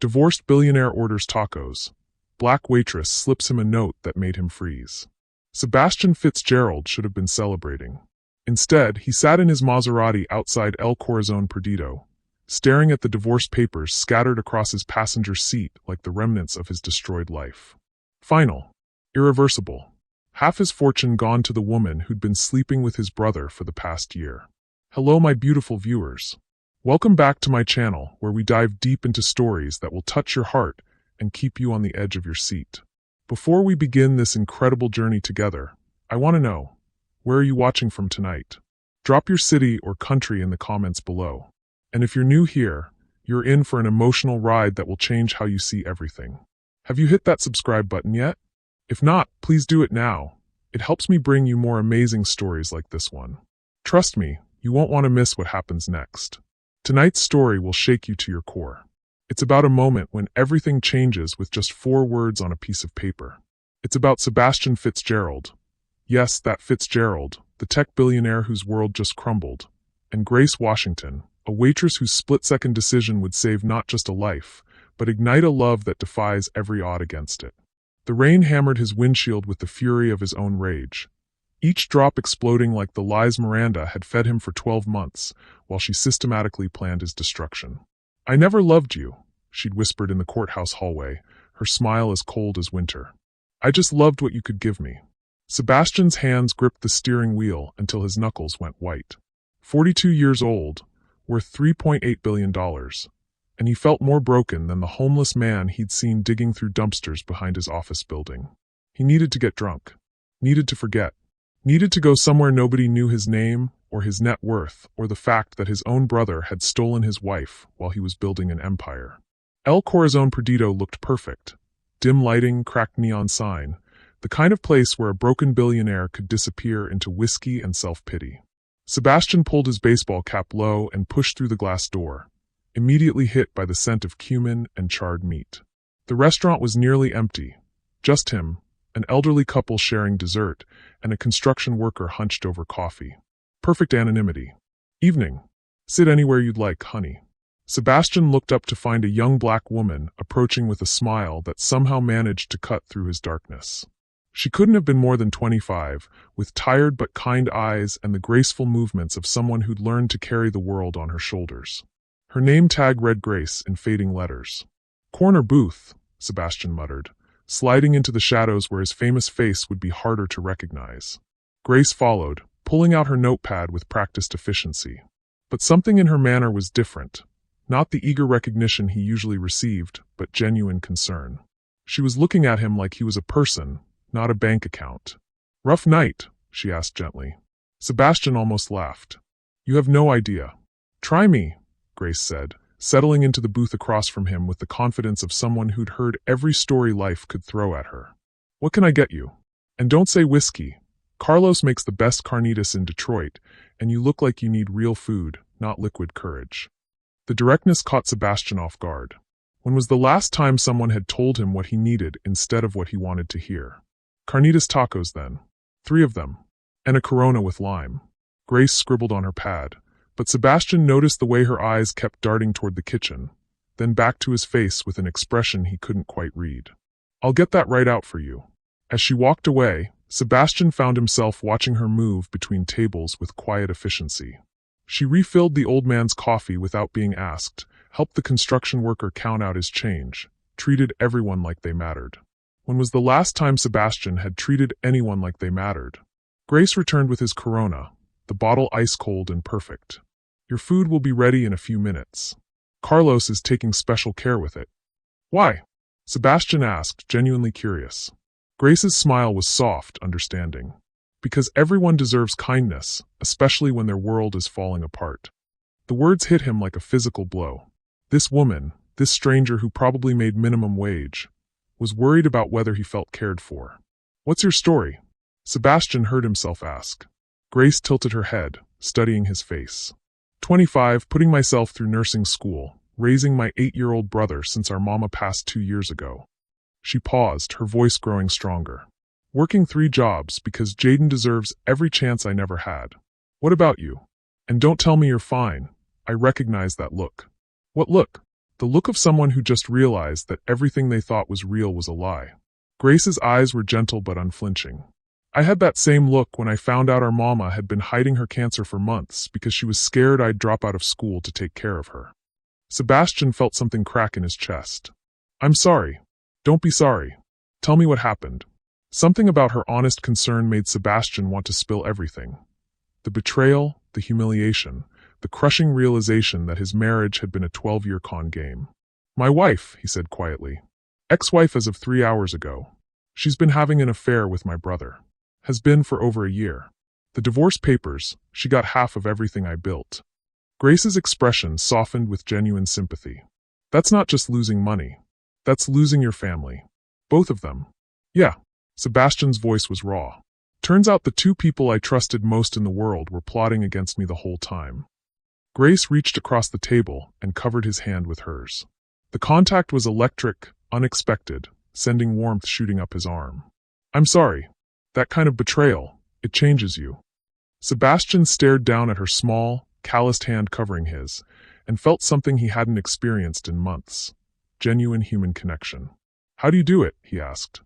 Divorced billionaire orders tacos. Black waitress slips him a note that made him freeze. Sebastian Fitzgerald should have been celebrating. Instead, he sat in his Maserati outside El Corazon Perdido, staring at the divorce papers scattered across his passenger seat like the remnants of his destroyed life. Final. Irreversible. Half his fortune gone to the woman who'd been sleeping with his brother for the past year. Hello, my beautiful viewers. Welcome back to my channel, where we dive deep into stories that will touch your heart and keep you on the edge of your seat. Before we begin this incredible journey together, I want to know, where are you watching from tonight? Drop your city or country in the comments below. And if you're new here, you're in for an emotional ride that will change how you see everything. Have you hit that subscribe button yet? If not, please do it now. It helps me bring you more amazing stories like this one. Trust me, you won't want to miss what happens next. Tonight's story will shake you to your core. It's about a moment when everything changes with just 4 words on a piece of paper. It's about Sebastian Fitzgerald. Yes, that Fitzgerald, the tech billionaire whose world just crumbled. And Grace Washington, a waitress whose split-second decision would save not just a life, but ignite a love that defies every odd against it. The rain hammered his windshield with the fury of his own rage, each drop exploding like the lies Miranda had fed him for 12 months, while she systematically planned his destruction. "I never loved you," she'd whispered in the courthouse hallway, her smile as cold as winter. "I just loved what you could give me." Sebastian's hands gripped the steering wheel until his knuckles went white. 42 years old, worth $3.8 billion, and he felt more broken than the homeless man he'd seen digging through dumpsters behind his office building. He needed to get drunk, needed to forget, needed to go somewhere nobody knew his name or his net worth or the fact that his own brother had stolen his wife while he was building an empire. El Corazon Perdido looked perfect. Dim lighting, cracked neon sign, the kind of place where a broken billionaire could disappear into whiskey and self-pity. Sebastian pulled his baseball cap low and pushed through the glass door, immediately hit by the scent of cumin and charred meat. The restaurant was nearly empty. Just him, an elderly couple sharing dessert, and a construction worker hunched over coffee. Perfect anonymity. "Evening. Sit anywhere you'd like, honey." Sebastian looked up to find a young black woman approaching with a smile that somehow managed to cut through his darkness. She couldn't have been more than 25, with tired but kind eyes and the graceful movements of someone who'd learned to carry the world on her shoulders. Her name tag read Grace in fading letters. "Corner booth," Sebastian muttered, sliding into the shadows where his famous face would be harder to recognize. Grace followed, pulling out her notepad with practiced efficiency. But something in her manner was different. Not the eager recognition he usually received, but genuine concern. She was looking at him like he was a person, not a bank account. "Rough night?" she asked gently. Sebastian almost laughed. "You have no idea." "Try me," Grace said, settling into the booth across from him with the confidence of someone who'd heard every story life could throw at her. "What can I get you? And don't say whiskey. Carlos makes the best carnitas in Detroit, and you look like you need real food, not liquid courage." The directness caught Sebastian off guard. When was the last time someone had told him what he needed instead of what he wanted to hear? "Carnitas tacos, then. 3 of them. And a Corona with lime." Grace scribbled on her pad, but Sebastian noticed the way her eyes kept darting toward the kitchen, then back to his face with an expression he couldn't quite read. "I'll get that right out for you." As she walked away, Sebastian found himself watching her move between tables with quiet efficiency. She refilled the old man's coffee without being asked, helped the construction worker count out his change, treated everyone like they mattered. When was the last time Sebastian had treated anyone like they mattered? Grace returned with his Corona, the bottle ice-cold and perfect. "Your food will be ready in a few minutes. Carlos is taking special care with it." "Why?" Sebastian asked, genuinely curious. Grace's smile was soft, understanding. "Because everyone deserves kindness, especially when their world is falling apart." The words hit him like a physical blow. This woman, this stranger who probably made minimum wage, was worried about whether he felt cared for. "What's your story?" Sebastian heard himself ask. Grace tilted her head, studying his face. 25, putting myself through nursing school, raising my 8-year-old brother since our mama passed 2 years ago. She paused, her voice growing stronger. "Working 3 jobs because Jaden deserves every chance I never had. What about you? And don't tell me you're fine. I recognize that look." "What look?" The The look of someone who just realized that everything they thought was real was a lie. Grace's eyes were gentle but unflinching. I had that same look when I found out our mama had been hiding her cancer for months because she was scared I'd drop out of school to take care of her. Sebastian felt something crack in his chest. I'm sorry. Don't be sorry. Tell me what happened. Something about her honest concern made Sebastian want to spill everything. The betrayal, the humiliation, the crushing realization that his marriage had been a 12-year con game. My wife, he said quietly. Ex-wife as of 3 hours ago. She's been having an affair with my brother. Has been for over a year. The divorce papers, she got half of everything I built. Grace's expression softened with genuine sympathy. That's not just losing money. That's losing your family. Both of them. Yeah. Sebastian's voice was raw. Turns out the two people I trusted most in the world were plotting against me the whole time. Grace reached across the table and covered his hand with hers. The contact was electric, unexpected, sending warmth shooting up his arm. I'm sorry. That kind of betrayal, it changes you. Sebastian stared down at her small, calloused hand covering his, and felt something he hadn't experienced in months. Genuine human connection. How do you do it? He asked.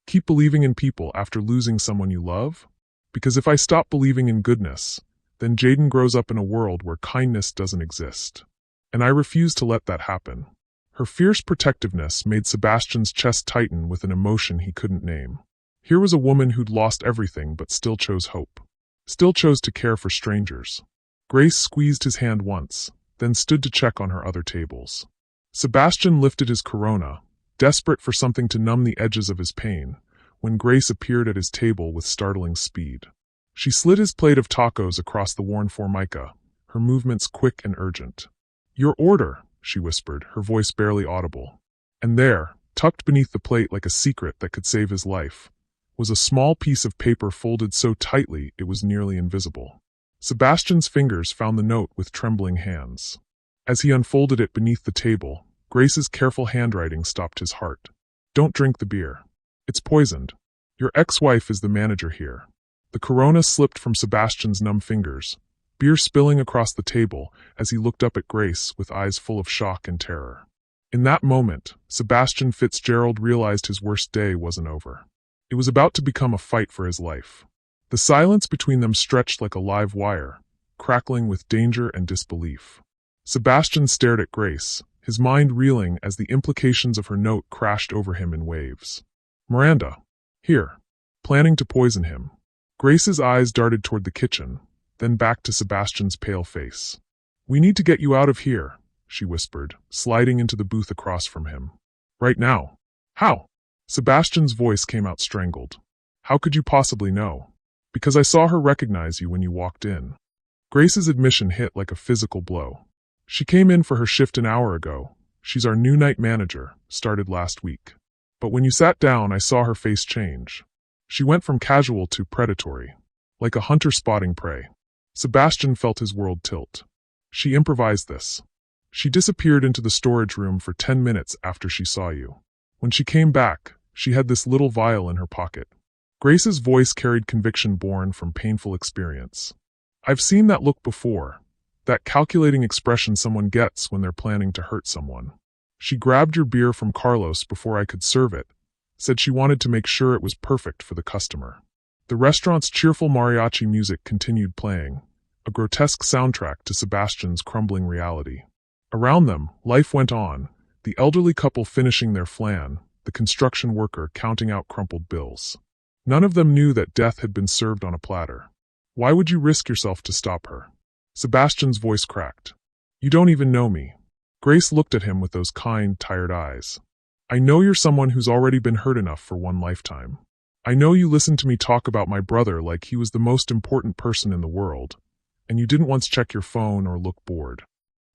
Keep believing in people after losing someone you love? Because if I stop believing in goodness, then Jaden grows up in a world where kindness doesn't exist. And I refuse to let that happen. Her fierce protectiveness made Sebastian's chest tighten with an emotion he couldn't name. Here was a woman who'd lost everything but still chose hope. Still chose to care for strangers. Grace squeezed his hand once, then stood to check on her other tables. Sebastian lifted his Corona, desperate for something to numb the edges of his pain, when Grace appeared at his table with startling speed. She slid his plate of tacos across the worn formica, her movements quick and urgent. Your order, she whispered, her voice barely audible. And there, tucked beneath the plate like a secret that could save his life, was a small piece of paper folded so tightly it was nearly invisible. Sebastian's fingers found the note with trembling hands. As he unfolded it beneath the table, Grace's careful handwriting stopped his heart. Don't drink the beer. It's poisoned. Your ex-wife is the manager here. The Corona slipped from Sebastian's numb fingers, beer spilling across the table as he looked up at Grace with eyes full of shock and terror. In that moment, Sebastian Fitzgerald realized his worst day wasn't over. It was about to become a fight for his life. The silence between them stretched like a live wire, crackling with danger and disbelief. Sebastian stared at Grace, his mind reeling as the implications of her note crashed over him in waves. Miranda. Here. Planning to poison him. Grace's eyes darted toward the kitchen, then back to Sebastian's pale face. We need to get you out of here, she whispered, sliding into the booth across from him. Right now. How? Sebastian's voice came out strangled. How could you possibly know? Because I saw her recognize you when you walked in. Grace's admission hit like a physical blow. She came in for her shift an hour ago. She's our new night manager, started last week. But when you sat down, I saw her face change. She went from casual to predatory, like a hunter spotting prey. Sebastian felt his world tilt. She improvised this. She disappeared into the storage room for 10 minutes after she saw you. When she came back, she had this little vial in her pocket. Grace's voice carried conviction born from painful experience. I've seen that look before. That calculating expression someone gets when they're planning to hurt someone. She grabbed your beer from Carlos before I could serve it, said she wanted to make sure it was perfect for the customer. The restaurant's cheerful mariachi music continued playing, a grotesque soundtrack to Sebastian's crumbling reality. Around them, life went on, the elderly couple finishing their flan, the construction worker counting out crumpled bills. None of them knew that death had been served on a platter. Why would you risk yourself to stop her? Sebastian's voice cracked. You don't even know me. Grace looked at him with those kind, tired eyes. I know you're someone who's already been hurt enough for one lifetime. I know you listened to me talk about my brother like he was the most important person in the world, and you didn't once check your phone or look bored.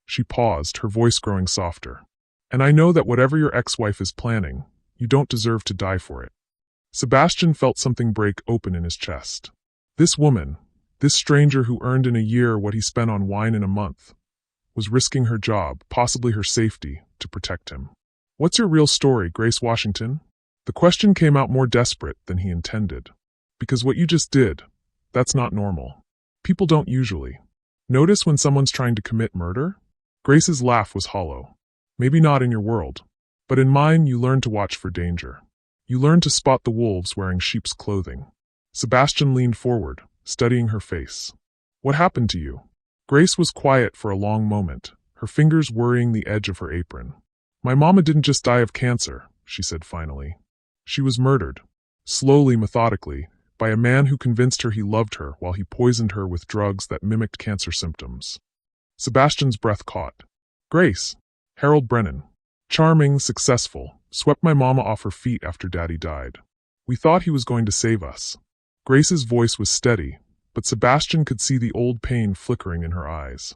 She paused, her voice growing softer. And I know that whatever your ex-wife is planning, you don't deserve to die for it. Sebastian felt something break open in his chest. This woman, this stranger who earned in a year what he spent on wine in a month, was risking her job, possibly her safety, to protect him. What's your real story, Grace Washington? The question came out more desperate than he intended. Because what you just did, that's not normal. People don't usually. Notice when someone's trying to commit murder? Grace's laugh was hollow. Maybe not in your world. But in mine, you learn to watch for danger. You learn to spot the wolves wearing sheep's clothing. Sebastian leaned forward, studying her face. What happened to you? Grace was quiet for a long moment, her fingers worrying the edge of her apron. My mama didn't just die of cancer, she said finally. She was murdered. Slowly, methodically, by a man who convinced her he loved her while he poisoned her with drugs that mimicked cancer symptoms. Sebastian's breath caught. Grace. Harold Brennan. Charming, successful, swept my mama off her feet after Daddy died. We thought he was going to save us. Grace's voice was steady, but Sebastian could see the old pain flickering in her eyes.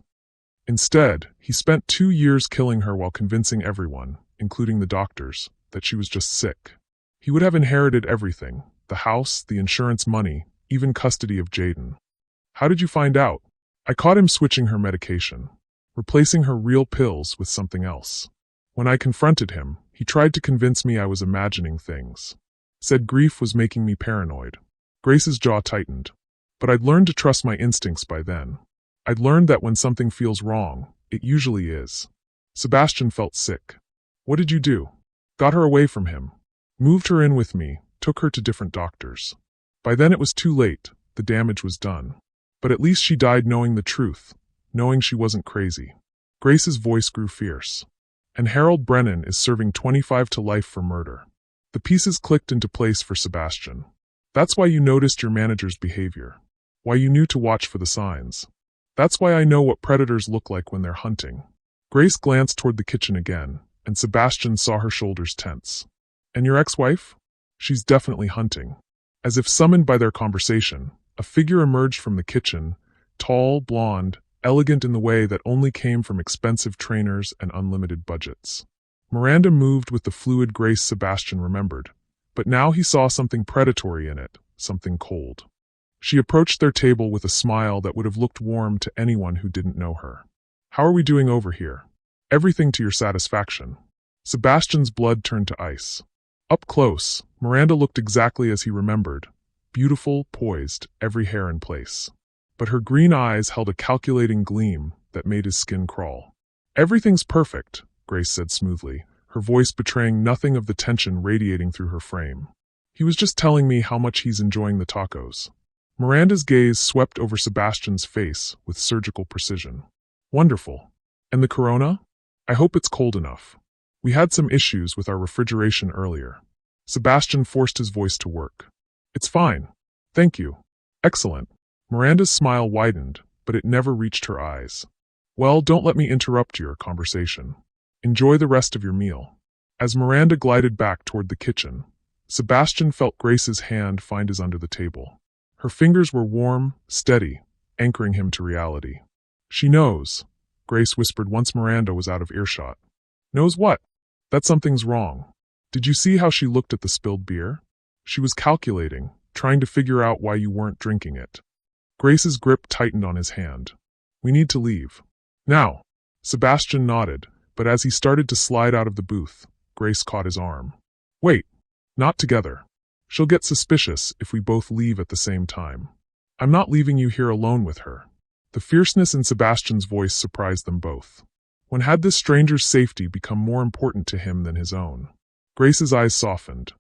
Instead, he spent 2 years killing her while convincing everyone, including the doctors, that she was just sick. He would have inherited everything, the house, the insurance money, even custody of Jaden. How did you find out? I caught him switching her medication, replacing her real pills with something else. When I confronted him, he tried to convince me I was imagining things. Said grief was making me paranoid. Grace's jaw tightened. But I'd learned to trust my instincts by then. I'd learned that when something feels wrong, it usually is. Sebastian felt sick. What did you do? Got her away from him. Moved her in with me, took her to different doctors. By then it was too late, the damage was done. But at least she died knowing the truth, knowing she wasn't crazy. Grace's voice grew fierce. And Harold Brennan is serving 25 to life for murder. The pieces clicked into place for Sebastian. That's why you noticed your manager's behavior. Why you knew to watch for the signs. That's why I know what predators look like when they're hunting. Grace glanced toward the kitchen again, and Sebastian saw her shoulders tense. And your ex-wife? She's definitely hunting. As if summoned by their conversation, a figure emerged from the kitchen, tall, blonde, elegant in the way that only came from expensive trainers and unlimited budgets. Miranda moved with the fluid grace Sebastian remembered, but now he saw something predatory in it, something cold. She approached their table with a smile that would have looked warm to anyone who didn't know her. How are we doing over here? Everything to your satisfaction. Sebastian's blood turned to ice. Up close, Miranda looked exactly as he remembered, beautiful, poised, every hair in place. But her green eyes held a calculating gleam that made his skin crawl. Everything's perfect, Grace said smoothly, her voice betraying nothing of the tension radiating through her frame. He was just telling me how much he's enjoying the tacos. Miranda's gaze swept over Sebastian's face with surgical precision. Wonderful. And the Corona? I hope it's cold enough. We had some issues with our refrigeration earlier. Sebastian forced his voice to work. It's fine. Thank you. Excellent. Miranda's smile widened, but it never reached her eyes. Well, don't let me interrupt your conversation. Enjoy the rest of your meal. As Miranda glided back toward the kitchen, Sebastian felt Grace's hand find his under the table. Her fingers were warm, steady, anchoring him to reality. She knows, Grace whispered once Miranda was out of earshot. Knows what? That something's wrong. Did you see how she looked at the spilled beer? She was calculating, trying to figure out why you weren't drinking it. Grace's grip tightened on his hand. We need to leave. Now. Sebastian nodded, but as he started to slide out of the booth, Grace caught his arm. Wait. Not together. She'll get suspicious if we both leave at the same time. I'm not leaving you here alone with her. The fierceness in Sebastian's voice surprised them both. When had this stranger's safety become more important to him than his own? Grace's eyes softened.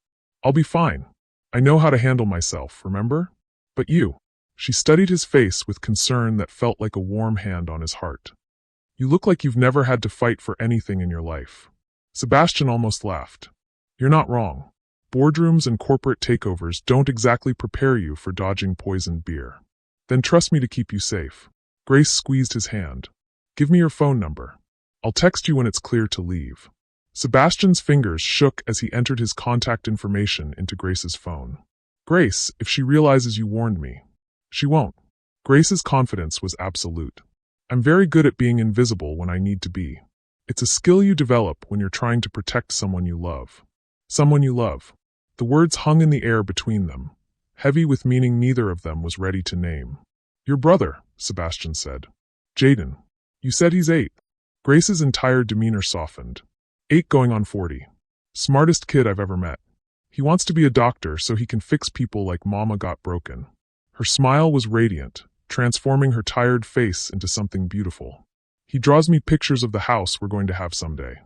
I'll be fine. I know how to handle myself, remember? But you. She studied his face with concern that felt like a warm hand on his heart. You look like you've never had to fight for anything in your life. Sebastian almost laughed. You're not wrong. Boardrooms and corporate takeovers don't exactly prepare you for dodging poisoned beer. Then trust me to keep you safe. Grace squeezed his hand. Give me your phone number. I'll text you when it's clear to leave. Sebastian's fingers shook as he entered his contact information into Grace's phone. Grace, if she realizes you warned me. She won't. Grace's confidence was absolute. I'm very good at being invisible when I need to be. It's a skill you develop when you're trying to protect someone you love. Someone you love. The words hung in the air between them, heavy with meaning neither of them was ready to name. Your brother, Sebastian said. Jaden. You said he's 8. Grace's entire demeanor softened. 8 going on 40. Smartest kid I've ever met. He wants to be a doctor so he can fix people like Mama got broken. Her smile was radiant, transforming her tired face into something beautiful. He draws me pictures of the house we're going to have someday.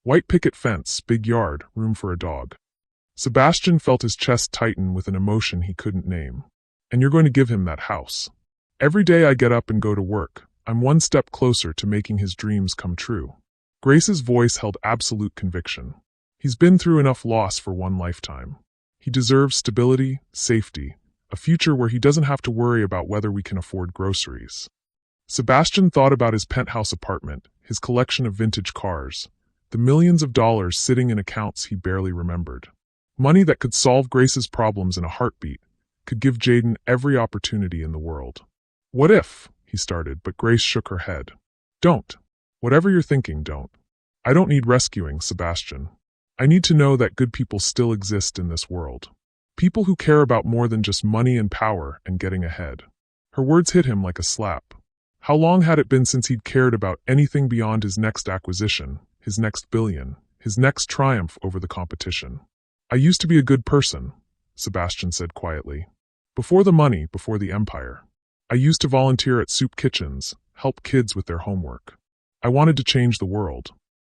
White picket fence, big yard, room for a dog. Sebastian felt his chest tighten with an emotion he couldn't name. And you're going to give him that house. Every day I get up and go to work, I'm one step closer to making his dreams come true. Grace's voice held absolute conviction. He's been through enough loss for one lifetime. He deserves stability, safety, a future where he doesn't have to worry about whether we can afford groceries. Sebastian thought about his penthouse apartment, his collection of vintage cars, the millions of dollars sitting in accounts he barely remembered. Money that could solve Grace's problems in a heartbeat, could give Jaden every opportunity in the world. What if, he started, but Grace shook her head. Don't. Whatever you're thinking, don't. I don't need rescuing, Sebastian. I need to know that good people still exist in this world. People who care about more than just money and power and getting ahead. Her words hit him like a slap. How long had it been since he'd cared about anything beyond his next acquisition, his next billion, his next triumph over the competition? I used to be a good person, Sebastian said quietly. Before the money, before the empire. I used to volunteer at soup kitchens, help kids with their homework. I wanted to change the world.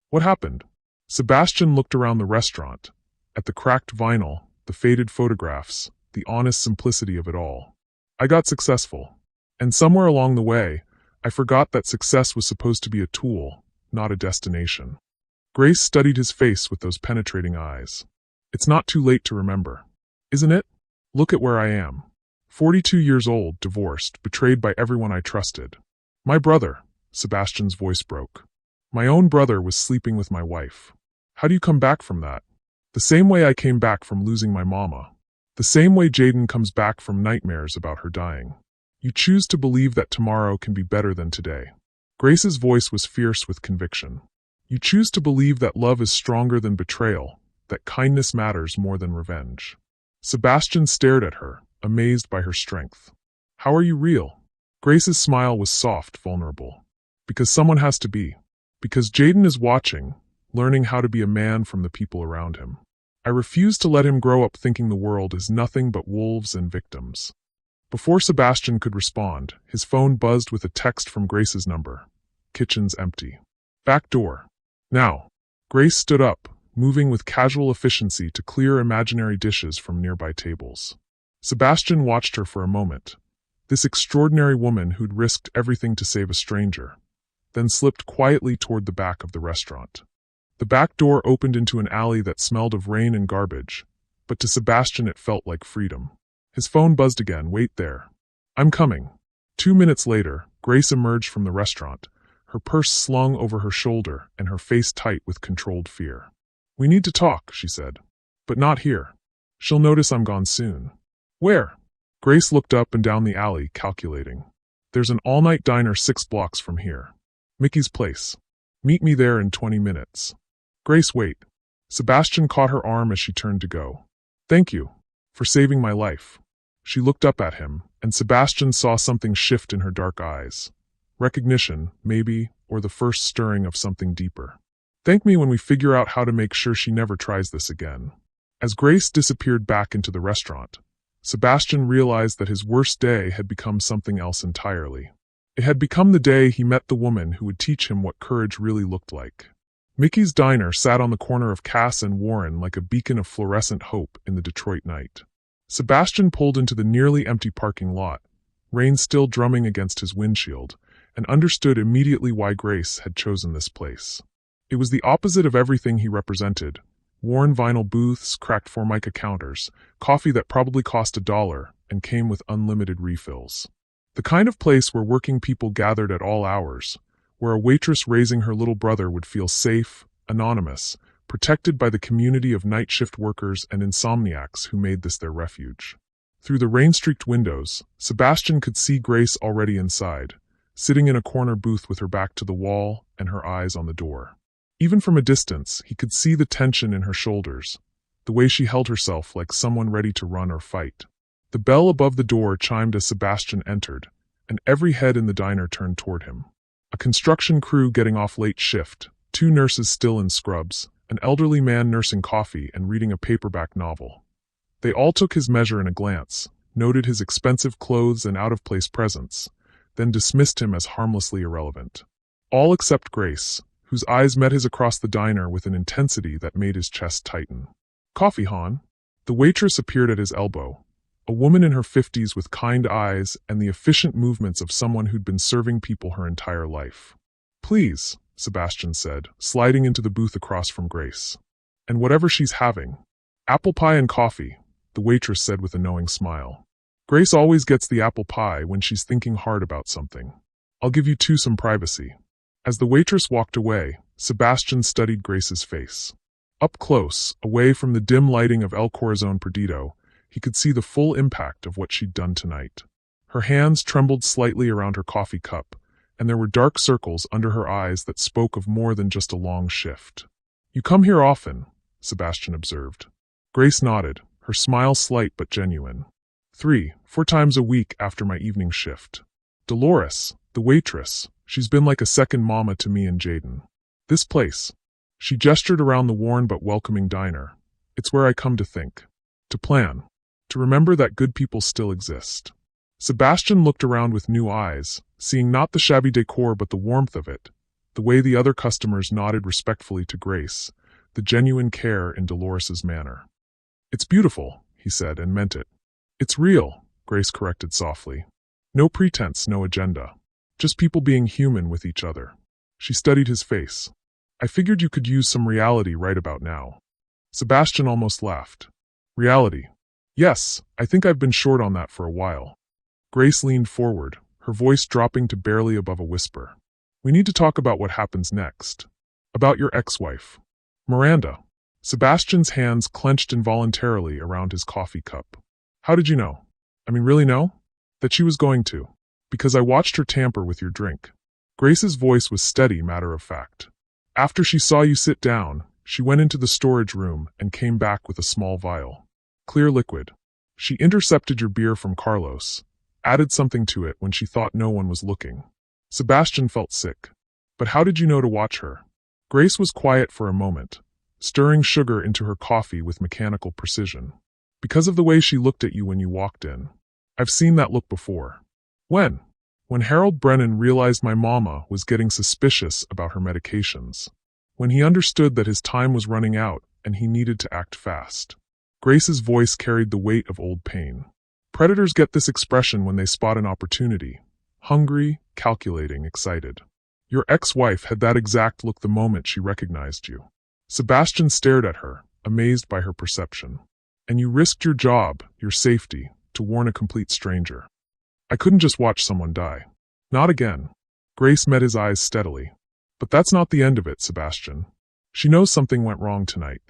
What happened? Sebastian looked around the restaurant, at the cracked vinyl, the faded photographs, the honest simplicity of it all. I got successful. And somewhere along the way, I forgot that success was supposed to be a tool, not a destination. Grace studied his face with those penetrating eyes. It's not too late to remember. Isn't it? Look at where I am. 42 years old, divorced, betrayed by everyone I trusted. My brother, Sebastian's voice broke. My own brother was sleeping with my wife. How do you come back from that? The same way I came back from losing my mama. The same way Jaden comes back from nightmares about her dying. You choose to believe that tomorrow can be better than today. Grace's voice was fierce with conviction. You choose to believe that love is stronger than betrayal, that kindness matters more than revenge. Sebastian stared at her, amazed by her strength. How are you real? Grace's smile was soft, vulnerable. Because someone has to be. Because Jaden is watching, learning how to be a man from the people around him. I refuse to let him grow up thinking the world is nothing but wolves and victims. Before Sebastian could respond, his phone buzzed with a text from Grace's number. Kitchen's empty. Back door. Now. Grace stood up, moving with casual efficiency to clear imaginary dishes from nearby tables. Sebastian watched her for a moment. This extraordinary woman who'd risked everything to save a stranger, then slipped quietly toward the back of the restaurant. The back door opened into an alley that smelled of rain and garbage, but to Sebastian it felt like freedom. His phone buzzed again. Wait there. I'm coming. 2 minutes later, Grace emerged from the restaurant, her purse slung over her shoulder and her face tight with controlled fear. We need to talk, she said. But not here. She'll notice I'm gone soon. Where? Grace looked up and down the alley, calculating. There's an all-night diner 6 blocks from here. Mickey's place. Meet me there in 20 minutes. Grace, wait. Sebastian caught her arm as she turned to go. Thank you. For saving my life. She looked up at him, and Sebastian saw something shift in her dark eyes. Recognition, maybe, or the first stirring of something deeper. Thank me when we figure out how to make sure she never tries this again. As Grace disappeared back into the restaurant, Sebastian realized that his worst day had become something else entirely. It had become the day he met the woman who would teach him what courage really looked like. Mickey's Diner sat on the corner of Cass and Warren like a beacon of fluorescent hope in the Detroit night. Sebastian pulled into the nearly empty parking lot, rain still drumming against his windshield, and understood immediately why Grace had chosen this place. It was the opposite of everything he represented. Worn vinyl booths, cracked Formica counters, coffee that probably cost $1 and came with unlimited refills. The kind of place where working people gathered at all hours, where a waitress raising her little brother would feel safe, anonymous, protected by the community of night shift workers and insomniacs who made this their refuge. Through the rain-streaked windows, Sebastian could see Grace already inside, sitting in a corner booth with her back to the wall and her eyes on the door. Even from a distance, he could see the tension in her shoulders, the way she held herself like someone ready to run or fight. The bell above the door chimed as Sebastian entered, and every head in the diner turned toward him. A construction crew getting off late shift, 2 nurses still in scrubs, an elderly man nursing coffee and reading a paperback novel. They all took his measure in a glance, noted his expensive clothes and out-of-place presence, then dismissed him as harmlessly irrelevant. All except Grace, who whose eyes met his across the diner with an intensity that made his chest tighten. "Coffee, Han?" The waitress appeared at his elbow, a woman in her 50s with kind eyes and the efficient movements of someone who'd been serving people her entire life. "Please," Sebastian said, sliding into the booth across from Grace. "And whatever she's having." "Apple pie and coffee," the waitress said with a knowing smile. "Grace always gets the apple pie when she's thinking hard about something. I'll give you two some privacy." As the waitress walked away, Sebastian studied Grace's face. Up close, away from the dim lighting of El Corazon Perdido, he could see the full impact of what she'd done tonight. Her hands trembled slightly around her coffee cup, and there were dark circles under her eyes that spoke of more than just a long shift. "You come here often," Sebastian observed. Grace nodded, her smile slight but genuine. 3-4 times a week after my evening shift. Dolores, the waitress, she's been like a second mama to me and Jaden. This place." She gestured around the worn but welcoming diner. "It's where I come to think. To plan. To remember that good people still exist." Sebastian looked around with new eyes, seeing not the shabby decor but the warmth of it, the way the other customers nodded respectfully to Grace, the genuine care in Dolores's manner. "It's beautiful," he said, and meant it. "It's real," Grace corrected softly. "No pretense, no agenda. Just people being human with each other." She studied his face. "I figured you could use some reality right about now." Sebastian almost laughed. "Reality? Yes, I think I've been short on that for a while." Grace leaned forward, her voice dropping to barely above a whisper. "We need to talk about what happens next. About your ex-wife. Miranda." Sebastian's hands clenched involuntarily around his coffee cup. "How did you know? I mean, really know? That she was going to?" "Because I watched her tamper with your drink." Grace's voice was steady, matter of fact. "After she saw you sit down, she went into the storage room and came back with a small vial. Clear liquid. She intercepted your beer from Carlos, added something to it when she thought no one was looking." Sebastian felt sick. "But how did you know to watch her?" Grace was quiet for a moment, stirring sugar into her coffee with mechanical precision. "Because of the way she looked at you when you walked in. I've seen that look before." "When?" "When Harold Brennan realized my mama was getting suspicious about her medications. When he understood that his time was running out and he needed to act fast." Grace's voice carried the weight of old pain. "Predators get this expression when they spot an opportunity. Hungry, calculating, excited. Your ex-wife had that exact look the moment she recognized you." Sebastian stared at her, amazed by her perception. "And you risked your job, your safety, to warn a complete stranger." "I couldn't just watch someone die. Not again." Grace met his eyes steadily. "But that's not the end of it, Sebastian. She knows something went wrong tonight.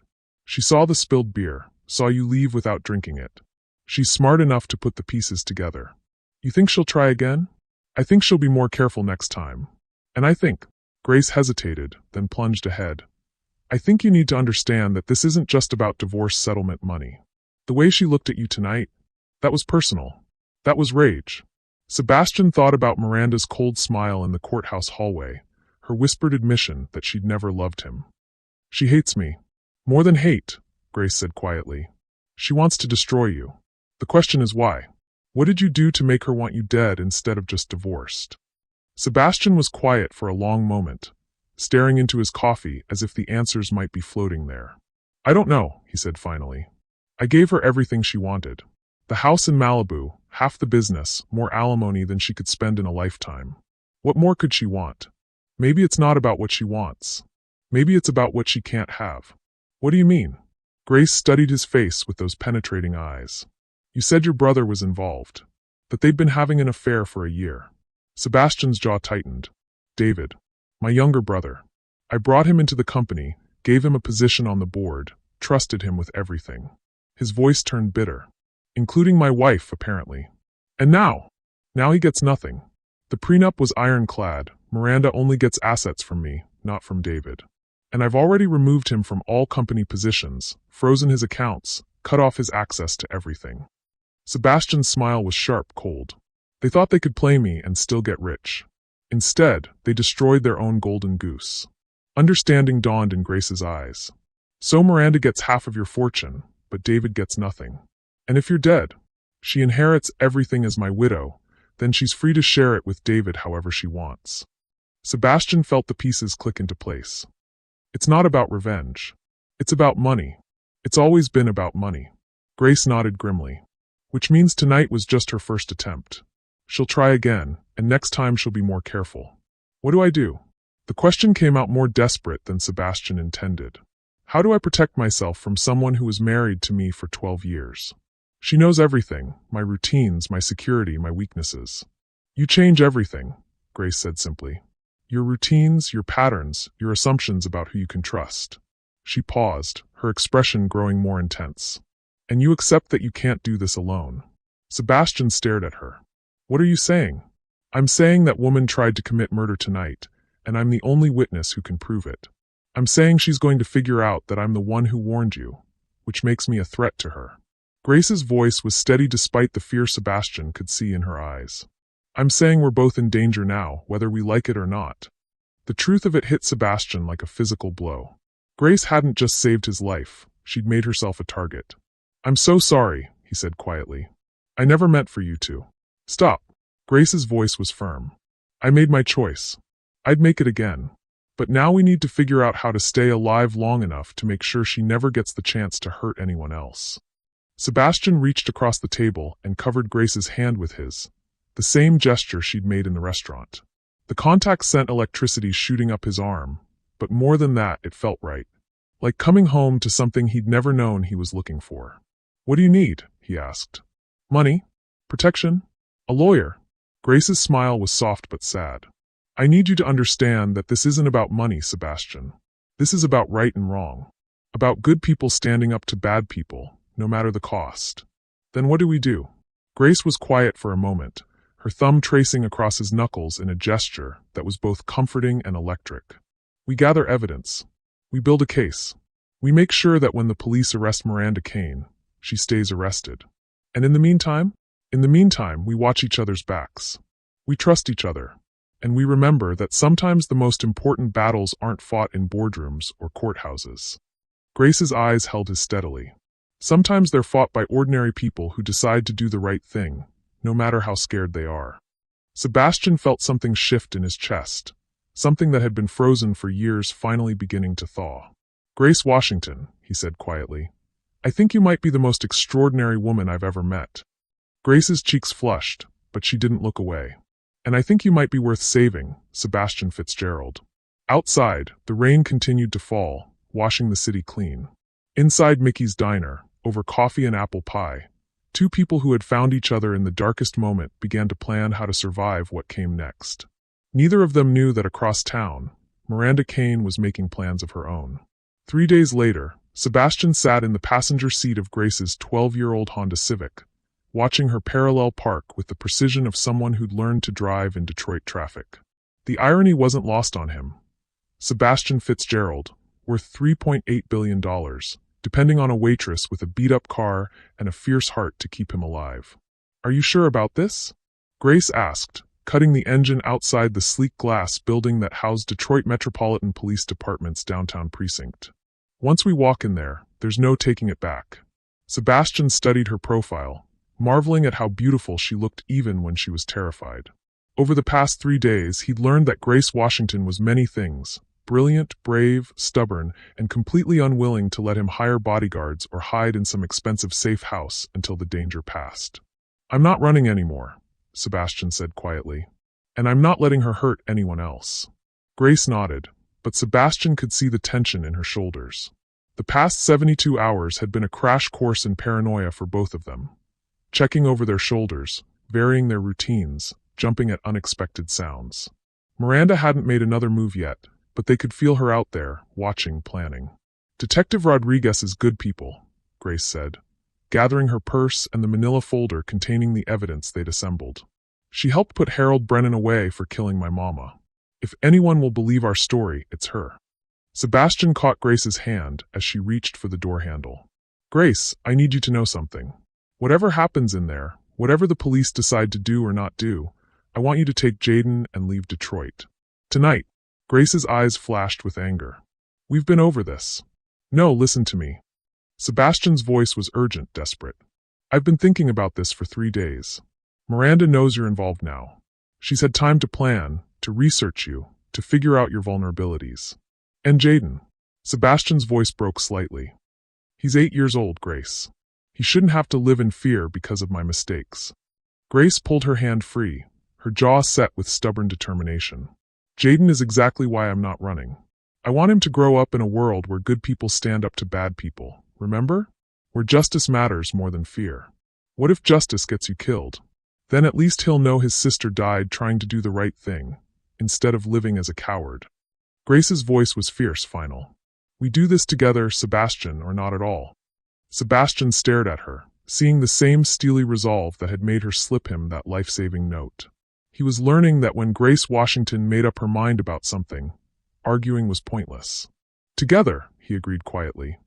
She saw the spilled beer, saw you leave without drinking it. She's smart enough to put the pieces together. You think she'll try again?" "I think she'll be more careful next time. And I think," Grace hesitated, then plunged ahead, "I think you need to understand that this isn't just about divorce settlement money. The way she looked at you tonight, that was personal. That was rage." Sebastian thought about Miranda's cold smile in the courthouse hallway, her whispered admission that she'd never loved him. "She hates me. More than hate," Grace said quietly. "She wants to destroy you. The question is why? What did you do to make her want you dead instead of just divorced?" Sebastian was quiet for a long moment, staring into his coffee as if the answers might be floating there. "I don't know," he said finally. "I gave her everything she wanted. The house in Malibu, half the business, more alimony than she could spend in a lifetime. What more could she want? Maybe it's not about what she wants. Maybe it's about what she can't have." "What do you mean?" Grace studied his face with those penetrating eyes. "You said your brother was involved. That they'd been having an affair for a year." Sebastian's jaw tightened. "David. My younger brother. I brought him into the company, gave him a position on the board, trusted him with everything." His voice turned bitter. "Including my wife, apparently. And now he gets nothing. The prenup was ironclad. Miranda only gets assets from me, not from David. And I've already removed him from all company positions, frozen his accounts, cut off his access to everything." Sebastian's smile was sharp, cold. "They thought they could play me and still get rich. Instead, they destroyed their own golden goose." Understanding dawned in Grace's eyes. "So Miranda gets half of your fortune, but David gets nothing. And if you're dead, she inherits everything as my widow, then she's free to share it with David however she wants." Sebastian felt the pieces click into place. It's not about revenge. It's about money. It's always been about money. Grace nodded grimly. Which means tonight was just her first attempt. She'll try again, and next time she'll be more careful. What do I do? The question came out more desperate than Sebastian intended. How do I protect myself from someone who was married to me for 12 years? She knows everything, my routines, my security, my weaknesses. You change everything, Grace said simply. Your routines, your patterns, your assumptions about who you can trust. She paused, her expression growing more intense. And you accept that you can't do this alone. Sebastian stared at her. What are you saying? I'm saying that woman tried to commit murder tonight, and I'm the only witness who can prove it. I'm saying she's going to figure out that I'm the one who warned you, which makes me a threat to her. Grace's voice was steady despite the fear Sebastian could see in her eyes. I'm saying we're both in danger now, whether we like it or not. The truth of it hit Sebastian like a physical blow. Grace hadn't just saved his life, she'd made herself a target. I'm so sorry, he said quietly. I never meant for you to. Stop. Grace's voice was firm. I made my choice. I'd make it again. But now we need to figure out how to stay alive long enough to make sure she never gets the chance to hurt anyone else. Sebastian reached across the table and covered Grace's hand with his, the same gesture she'd made in the restaurant. The contact sent electricity shooting up his arm, but more than that, it felt right. Like coming home to something he'd never known he was looking for. What do you need? He asked. Money? Protection? A lawyer? Grace's smile was soft but sad. I need you to understand that this isn't about money, Sebastian. This is about right and wrong. About good people standing up to bad people, no matter the cost. Then what do we do? Grace was quiet for a moment, her thumb tracing across his knuckles in a gesture that was both comforting and electric. We gather evidence. We build a case. We make sure that when the police arrest Miranda Kane, she stays arrested. And in the meantime, we watch each other's backs. We trust each other. And we remember that sometimes the most important battles aren't fought in boardrooms or courthouses. Grace's eyes held his steadily. Sometimes they're fought by ordinary people who decide to do the right thing, no matter how scared they are. Sebastian felt something shift in his chest, something that had been frozen for years finally beginning to thaw. Grace Washington, he said quietly, I think you might be the most extraordinary woman I've ever met. Grace's cheeks flushed, but she didn't look away. And I think you might be worth saving, Sebastian Fitzgerald. Outside, the rain continued to fall, washing the city clean. Inside Mickey's diner, over coffee and apple pie, two people who had found each other in the darkest moment began to plan how to survive what came next. Neither of them knew that across town, Miranda Kane was making plans of her own. 3 days later, Sebastian sat in the passenger seat of Grace's 12-year-old Honda Civic, watching her parallel park with the precision of someone who'd learned to drive in Detroit traffic. The irony wasn't lost on him. Sebastian Fitzgerald, worth $3.8 billion, depending on a waitress with a beat-up car and a fierce heart to keep him alive. Are you sure about this? Grace asked, cutting the engine outside the sleek glass building that housed Detroit Metropolitan Police Department's downtown precinct. Once we walk in there, there's no taking it back. Sebastian studied her profile, marveling at how beautiful she looked even when she was terrified. Over the past 3 days, he'd learned that Grace Washington was many things: brilliant, brave, stubborn, and completely unwilling to let him hire bodyguards or hide in some expensive safe house until the danger passed. I'm not running anymore, Sebastian said quietly. And I'm not letting her hurt anyone else. Grace nodded, but Sebastian could see the tension in her shoulders. The past 72 hours had been a crash course in paranoia for both of them. Checking over their shoulders, varying their routines, jumping at unexpected sounds. Miranda hadn't made another move yet, but they could feel her out there, watching, planning. Detective Rodriguez is good people, Grace said, gathering her purse and the manila folder containing the evidence they'd assembled. She helped put Harold Brennan away for killing my mama. If anyone will believe our story, it's her. Sebastian caught Grace's hand as she reached for the door handle. Grace, I need you to know something. Whatever happens in there, whatever the police decide to do or not do, I want you to take Jaden and leave Detroit. Tonight. Grace's eyes flashed with anger. We've been over this. No, listen to me. Sebastian's voice was urgent, desperate. I've been thinking about this for 3 days. Miranda knows you're involved now. She's had time to plan, to research you, to figure out your vulnerabilities. And Jaden. Sebastian's voice broke slightly. He's 8 years old, Grace. He shouldn't have to live in fear because of my mistakes. Grace pulled her hand free, her jaw set with stubborn determination. Jaden is exactly why I'm not running. I want him to grow up in a world where good people stand up to bad people, remember? Where justice matters more than fear. What if justice gets you killed? Then at least he'll know his sister died trying to do the right thing, instead of living as a coward. Grace's voice was fierce, final. We do this together, Sebastian, or not at all. Sebastian stared at her, seeing the same steely resolve that had made her slip him that life-saving note. He was learning that when Grace Washington made up her mind about something, arguing was pointless. Together, he agreed quietly.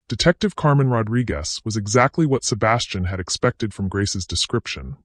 Detective Carmen Rodriguez was exactly what Sebastian had expected from Grace's description.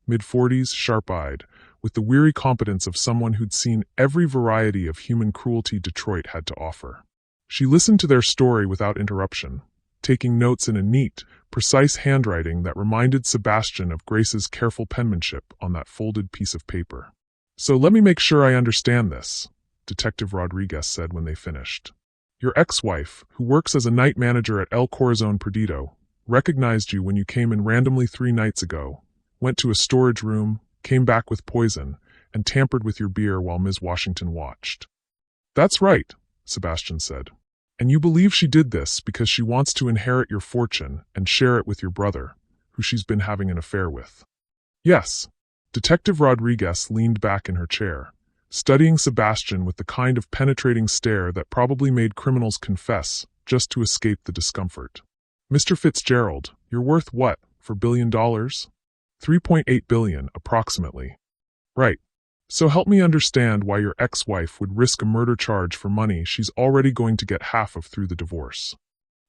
Mid-40s, sharp-eyed, with the weary competence of someone who'd seen every variety of human cruelty Detroit had to offer. She listened to their story without interruption, taking notes in a neat, precise handwriting that reminded Sebastian of Grace's careful penmanship on that folded piece of paper. So let me make sure I understand this, Detective Rodriguez said when they finished. Your ex-wife, who works as a night manager at El Corazon Perdido, recognized you when you came in randomly 3 nights ago, went to a storage room, came back with poison, and tampered with your beer while Ms. Washington watched. That's right, Sebastian said. And you believe she did this because she wants to inherit your fortune and share it with your brother, who she's been having an affair with. Yes. Detective Rodriguez leaned back in her chair, studying Sebastian with the kind of penetrating stare that probably made criminals confess just to escape the discomfort. Mr. Fitzgerald, you're worth what, for $1 billion? $3.8 billion, approximately. Right. So help me understand why your ex-wife would risk a murder charge for money she's already going to get half of through the divorce.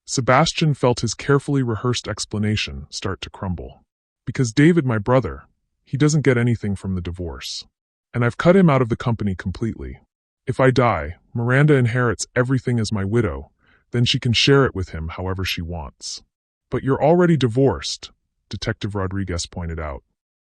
Sebastian felt his carefully rehearsed explanation start to crumble. Because David, my brother, he doesn't get anything from the divorce. And I've cut him out of the company completely. If I die, Miranda inherits everything as my widow, then she can share it with him however she wants. But you're already divorced, Detective Rodriguez pointed out.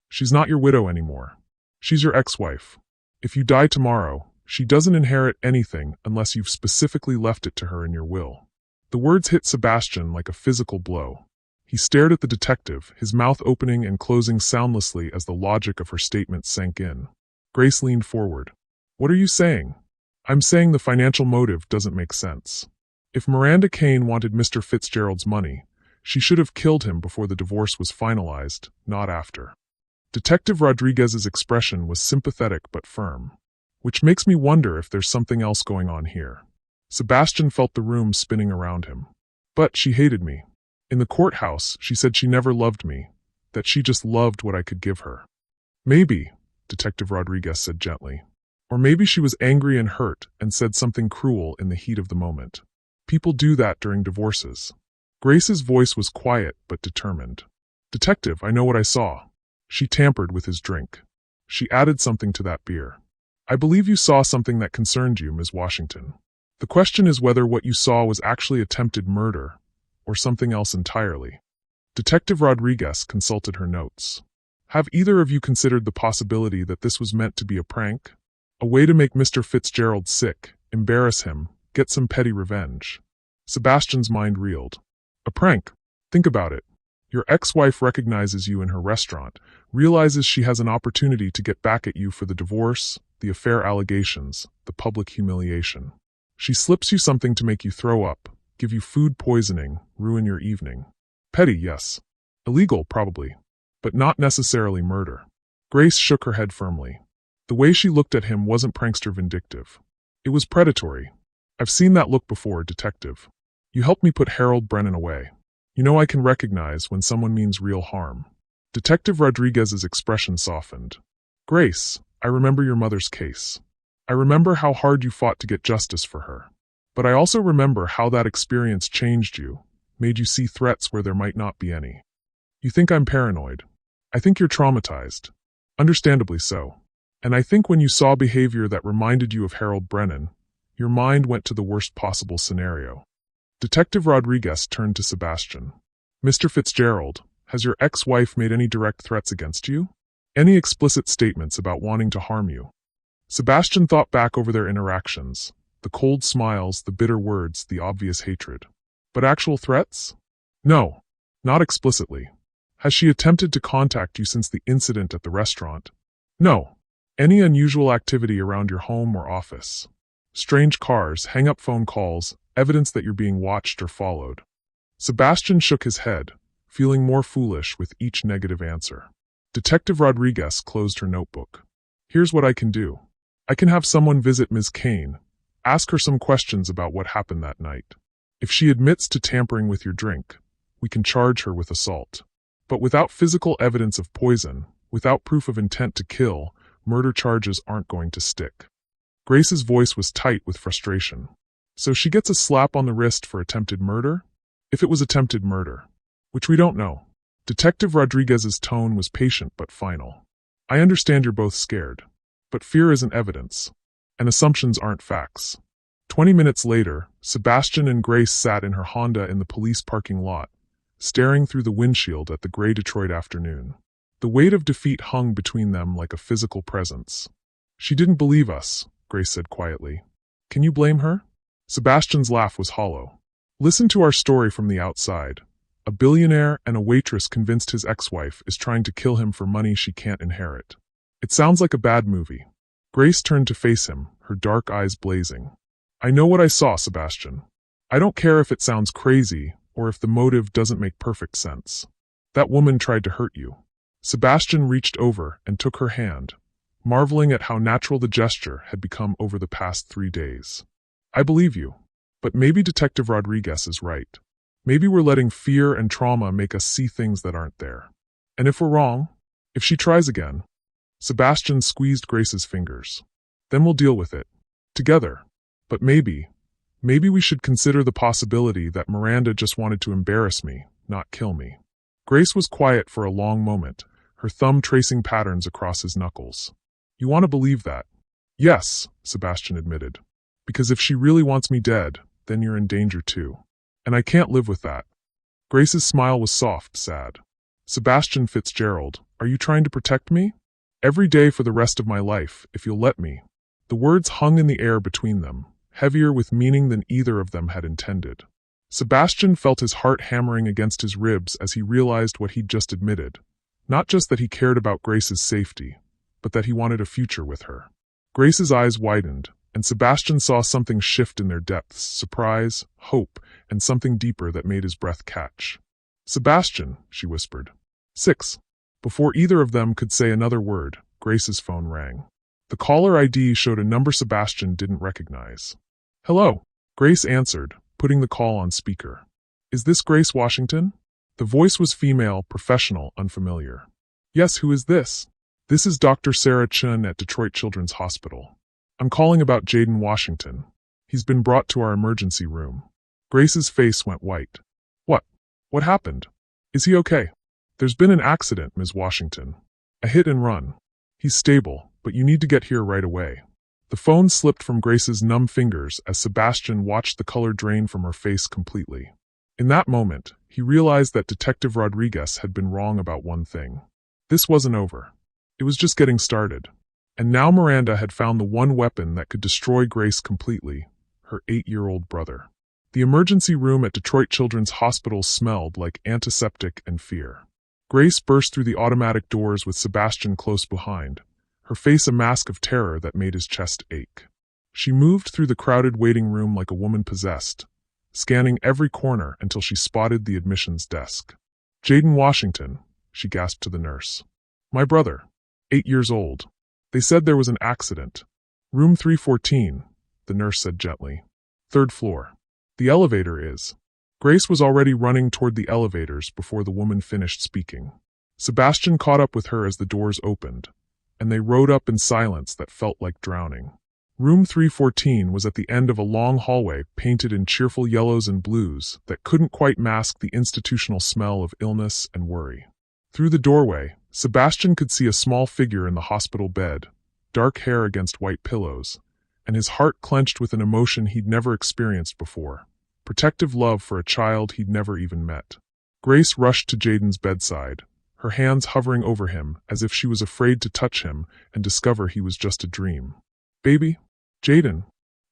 She's not your widow anymore. She's your ex-wife. If you die tomorrow, she doesn't inherit anything unless you've specifically left it to her in your will. The words hit Sebastian like a physical blow. He stared at the detective, his mouth opening and closing soundlessly as the logic of her statement sank in. Grace leaned forward. What are you saying? I'm saying the financial motive doesn't make sense. If Miranda Kane wanted Mr. Fitzgerald's money, she should have killed him before the divorce was finalized, not after. Detective Rodriguez's expression was sympathetic but firm. Which makes me wonder if there's something else going on here. Sebastian felt the room spinning around him. But she hated me. In the courthouse, she said she never loved me, that she just loved what I could give her. Maybe, Detective Rodriguez said gently. Or maybe she was angry and hurt and said something cruel in the heat of the moment. People do that during divorces. Grace's voice was quiet but determined. Detective, I know what I saw. She tampered with his drink. She added something to that beer. I believe you saw something that concerned you, Ms. Washington. The question is whether what you saw was actually attempted murder, or something else entirely. Detective Rodriguez consulted her notes. Have either of you considered the possibility that this was meant to be a prank? A way to make Mr. Fitzgerald sick, embarrass him, get some petty revenge? Sebastian's mind reeled. A prank? Think about it. Your ex-wife recognizes you in her restaurant, realizes she has an opportunity to get back at you for the divorce, the affair allegations, the public humiliation. She slips you something to make you throw up, give you food poisoning, ruin your evening. Petty, yes. Illegal, probably. But not necessarily murder. Grace shook her head firmly. The way she looked at him wasn't prankster vindictive. It was predatory. I've seen that look before, Detective. You helped me put Harold Brennan away. You know I can recognize when someone means real harm. Detective Rodriguez's expression softened. Grace, I remember your mother's case. I remember how hard you fought to get justice for her. But I also remember how that experience changed you, made you see threats where there might not be any. You think I'm paranoid. I think you're traumatized. Understandably so. And I think when you saw behavior that reminded you of Harold Brennan, your mind went to the worst possible scenario. Detective Rodriguez turned to Sebastian. Mr. Fitzgerald, has your ex-wife made any direct threats against you? Any explicit statements about wanting to harm you? Sebastian thought back over their interactions. The cold smiles, the bitter words, the obvious hatred. But actual threats? No, not explicitly. Has she attempted to contact you since the incident at the restaurant? No. Any unusual activity around your home or office? Strange cars, hang-up phone calls, evidence that you're being watched or followed? Sebastian shook his head, feeling more foolish with each negative answer. Detective Rodriguez closed her notebook. Here's what I can do. I can have someone visit Ms. Kane, ask her some questions about what happened that night. If she admits to tampering with your drink, we can charge her with assault. But without physical evidence of poison, without proof of intent to kill, murder charges aren't going to stick. Grace's voice was tight with frustration. So she gets a slap on the wrist for attempted murder? If it was attempted murder, which we don't know. Detective Rodriguez's tone was patient but final. I understand you're both scared, but fear isn't evidence, and assumptions aren't facts. 20 minutes later, Sebastian and Grace sat in her Honda in the police parking lot, staring through the windshield at the gray Detroit afternoon. The weight of defeat hung between them like a physical presence. She didn't believe us, Grace said quietly. Can you blame her? Sebastian's laugh was hollow. Listen to our story from the outside. A billionaire and a waitress convinced his ex-wife is trying to kill him for money she can't inherit. It sounds like a bad movie. Grace turned to face him, her dark eyes blazing. I know what I saw, Sebastian. I don't care if it sounds crazy or if the motive doesn't make perfect sense. That woman tried to hurt you. Sebastian reached over and took her hand, marveling at how natural the gesture had become over the past 3 days. I believe you. But maybe Detective Rodriguez is right. Maybe we're letting fear and trauma make us see things that aren't there. And if we're wrong, if she tries again, Sebastian squeezed Grace's fingers. Then we'll deal with it. Together. But maybe we should consider the possibility that Miranda just wanted to embarrass me, not kill me. Grace was quiet for a long moment, her thumb tracing patterns across his knuckles. You want to believe that? Yes, Sebastian admitted. Because if she really wants me dead, then you're in danger too. And I can't live with that. Grace's smile was soft, sad. Sebastian Fitzgerald, are you trying to protect me? Every day for the rest of my life, if you'll let me. The words hung in the air between them, heavier with meaning than either of them had intended. Sebastian felt his heart hammering against his ribs as he realized what he'd just admitted. Not just that he cared about Grace's safety, but that he wanted a future with her. Grace's eyes widened, and Sebastian saw something shift in their depths, surprise, hope, and something deeper that made his breath catch. Sebastian, she whispered. 6. Before either of them could say another word, Grace's phone rang. The caller ID showed a number Sebastian didn't recognize. Hello, Grace answered, putting the call on speaker. Is this Grace Washington? The voice was female, professional, unfamiliar. Yes, who is this? This is Dr. Sarah Chun at Detroit Children's Hospital. I'm calling about Jaden Washington. He's been brought to our emergency room. Grace's face went white. What? What happened? Is he okay? There's been an accident, Ms. Washington. A hit and run. He's stable, but you need to get here right away. The phone slipped from Grace's numb fingers as Sebastian watched the color drain from her face completely. In that moment, he realized that Detective Rodriguez had been wrong about one thing. This wasn't over. It was just getting started. And now Miranda had found the one weapon that could destroy Grace completely, her 8-year-old brother. The emergency room at Detroit Children's Hospital smelled like antiseptic and fear. Grace burst through the automatic doors with Sebastian close behind, her face a mask of terror that made his chest ache. She moved through the crowded waiting room like a woman possessed, scanning every corner until she spotted the admissions desk. Jaden Washington, she gasped to the nurse. My brother, 8 years old. They said there was an accident. Room 314, the nurse said gently. 3rd floor. The elevator is. Grace was already running toward the elevators before the woman finished speaking. Sebastian caught up with her as the doors opened, and they rode up in silence that felt like drowning. Room 314 was at the end of a long hallway painted in cheerful yellows and blues that couldn't quite mask the institutional smell of illness and worry. Through the doorway, Sebastian could see a small figure in the hospital bed, dark hair against white pillows, and his heart clenched with an emotion he'd never experienced before, protective love for a child he'd never even met. Grace rushed to Jaden's bedside, her hands hovering over him as if she was afraid to touch him and discover he was just a dream. Baby? Jaden?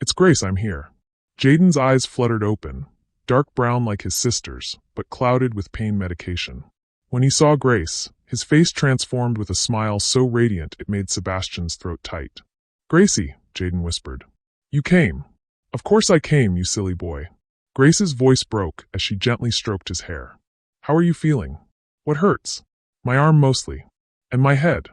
It's Grace, I'm here. Jaden's eyes fluttered open, dark brown like his sister's, but clouded with pain medication. When he saw Grace, his face transformed with a smile so radiant it made Sebastian's throat tight. Gracie, Jaden whispered. You came. Of course I came, you silly boy. Grace's voice broke as she gently stroked his hair. How are you feeling? What hurts? My arm mostly. And my head.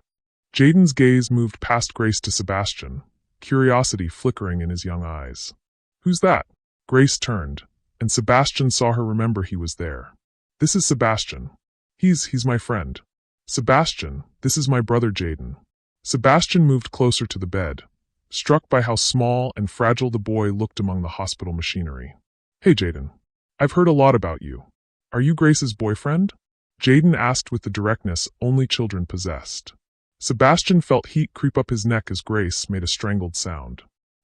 Jaden's gaze moved past Grace to Sebastian, curiosity flickering in his young eyes. Who's that? Grace turned, and Sebastian saw her remember he was there. This is Sebastian. He's my friend. Sebastian, this is my brother Jaden. Sebastian moved closer to the bed, struck by how small and fragile the boy looked among the hospital machinery. Hey Jaden. I've heard a lot about you. Are you Grace's boyfriend? Jaden asked with the directness only children possessed. Sebastian felt heat creep up his neck as Grace made a strangled sound.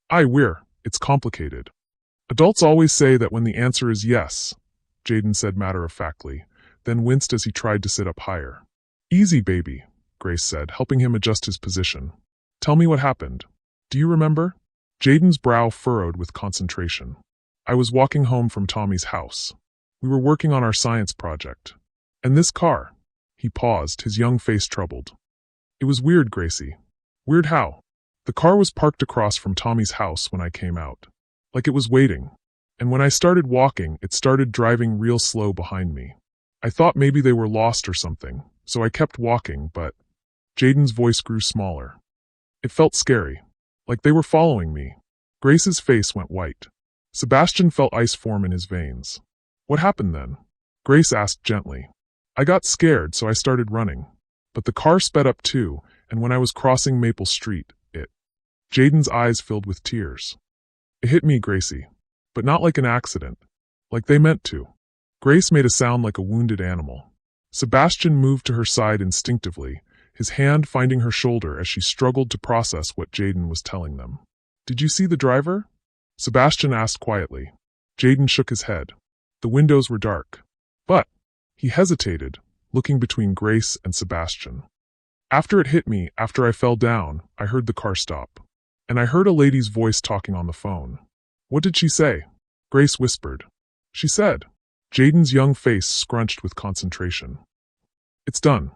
It's complicated. Adults always say that when the answer is yes, Jaden said matter-of-factly, then winced as he tried to sit up higher. Easy, baby, Grace said, helping him adjust his position. Tell me what happened. Do you remember? Jaden's brow furrowed with concentration. I was walking home from Tommy's house. We were working on our science project. And this car. He paused, his young face troubled. It was weird, Gracie. Weird how? The car was parked across from Tommy's house when I came out. Like it was waiting. And when I started walking, it started driving real slow behind me. I thought maybe they were lost or something, so I kept walking, but Jaden's voice grew smaller. It felt scary. Like they were following me. Grace's face went white. Sebastian felt ice form in his veins. What happened then? Grace asked gently. I got scared, so I started running. But the car sped up too, and when I was crossing Maple Street, Jaden's eyes filled with tears. It hit me, Gracie. But not like an accident. Like they meant to. Grace made a sound like a wounded animal. Sebastian moved to her side instinctively, his hand finding her shoulder as she struggled to process what Jaden was telling them. Did you see the driver? Sebastian asked quietly. Jaden shook his head. The windows were dark. But, he hesitated, looking between Grace and Sebastian. After it hit me, after I fell down, I heard the car stop. And I heard a lady's voice talking on the phone. What did she say? Grace whispered. She said. Jaden's young face scrunched with concentration. It's done.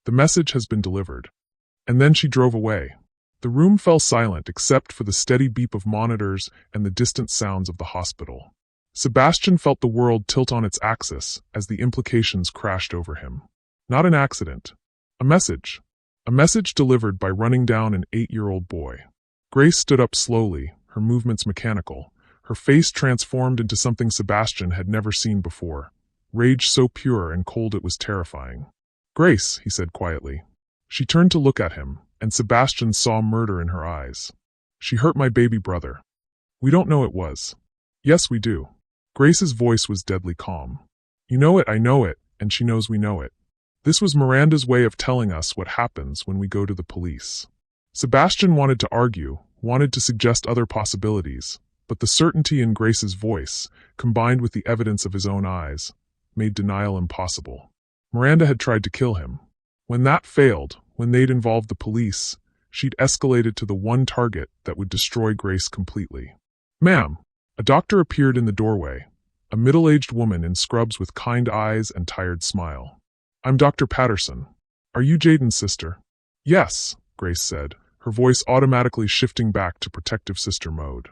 The message has been delivered. And then she drove away. The room fell silent except for the steady beep of monitors and the distant sounds of the hospital. Sebastian felt the world tilt on its axis as the implications crashed over him. Not an accident. A message. A message delivered by running down an 8-year-old boy. Grace stood up slowly, her movements mechanical, her face transformed into something Sebastian had never seen before, rage so pure and cold it was terrifying. Grace, he said quietly. She turned to look at him, and Sebastian saw murder in her eyes. She hurt my baby brother. We don't know it was. Yes, we do. Grace's voice was deadly calm. You know it, I know it, and she knows we know it. This was Miranda's way of telling us what happens when we go to the police. Sebastian wanted to argue, wanted to suggest other possibilities, but the certainty in Grace's voice, combined with the evidence of his own eyes, made denial impossible. Miranda had tried to kill him. When that failed, when they'd involved the police, she'd escalated to the one target that would destroy Grace completely. Ma'am! A doctor appeared in the doorway, a middle-aged woman in scrubs with kind eyes and tired smile. I'm Dr. Patterson. Are you Jaden's sister? Yes, Grace said, her voice automatically shifting back to protective sister mode.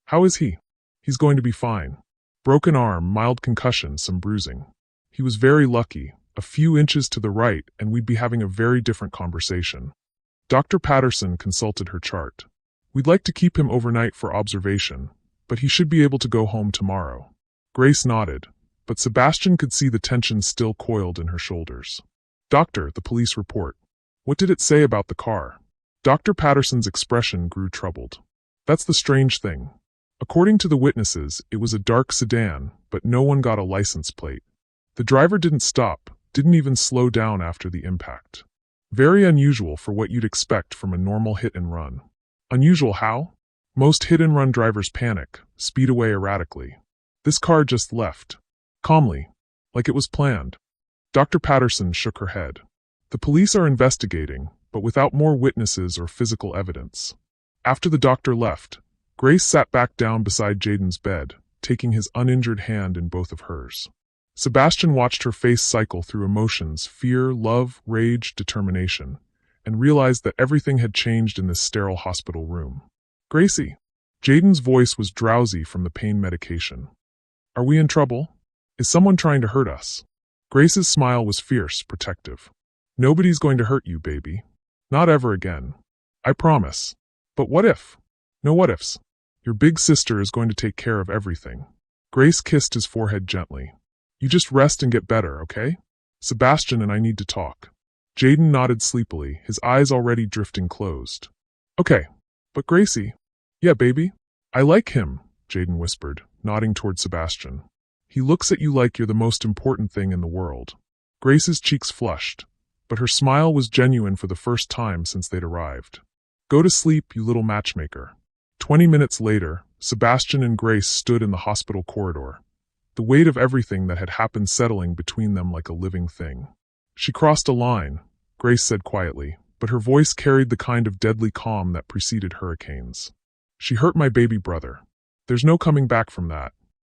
How is he? He's going to be fine. Broken arm, mild concussion, some bruising. He was very lucky, a few inches to the right, and we'd be having a very different conversation. Dr. Patterson consulted her chart. We'd like to keep him overnight for observation, but he should be able to go home tomorrow. Grace nodded, but Sebastian could see the tension still coiled in her shoulders. Doctor, the police report. What did it say about the car? Dr. Patterson's expression grew troubled. That's the strange thing. According to the witnesses, it was a dark sedan, but no one got a license plate. The driver didn't stop, didn't even slow down after the impact. Very unusual for what you'd expect from a normal hit-and-run. Unusual how? Most hit-and-run drivers panic, speed away erratically. This car just left. Calmly. Like it was planned. Dr. Patterson shook her head. The police are investigating, but without more witnesses or physical evidence. After the doctor left, Grace sat back down beside Jaden's bed, taking his uninjured hand in both of hers. Sebastian watched her face cycle through emotions, fear, love, rage, determination, and realized that everything had changed in this sterile hospital room. Gracie. Jaden's voice was drowsy from the pain medication. Are we in trouble? Is someone trying to hurt us? Grace's smile was fierce, protective. Nobody's going to hurt you, baby. Not ever again. I promise. But what if? No what ifs. Your big sister is going to take care of everything. Grace kissed his forehead gently. You just rest and get better, okay? Sebastian and I need to talk. Jaden nodded sleepily, his eyes already drifting closed. Okay, but Gracie. Yeah, baby. I like him, Jaden whispered, nodding toward Sebastian. He looks at you like you're the most important thing in the world. Grace's cheeks flushed, but her smile was genuine for the first time since they'd arrived. Go to sleep, you little matchmaker. 20 minutes later, Sebastian and Grace stood in the hospital corridor, the weight of everything that had happened settling between them like a living thing. She crossed a line, Grace said quietly, but her voice carried the kind of deadly calm that preceded hurricanes. She hurt my baby brother. There's no coming back from that.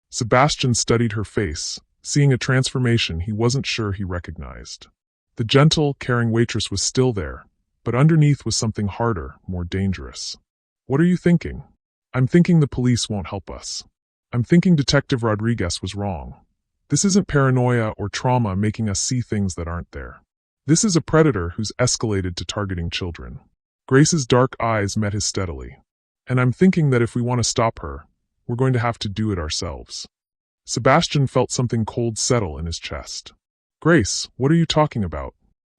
Sebastian studied her face, seeing a transformation he wasn't sure he recognized. The gentle, caring waitress was still there, but underneath was something harder, more dangerous. What are you thinking? I'm thinking the police won't help us. I'm thinking Detective Rodriguez was wrong. This isn't paranoia or trauma making us see things that aren't there. This is a predator who's escalated to targeting children. Grace's dark eyes met his steadily. And I'm thinking that if we want to stop her, we're going to have to do it ourselves. Sebastian felt something cold settle in his chest. Grace, what are you talking about?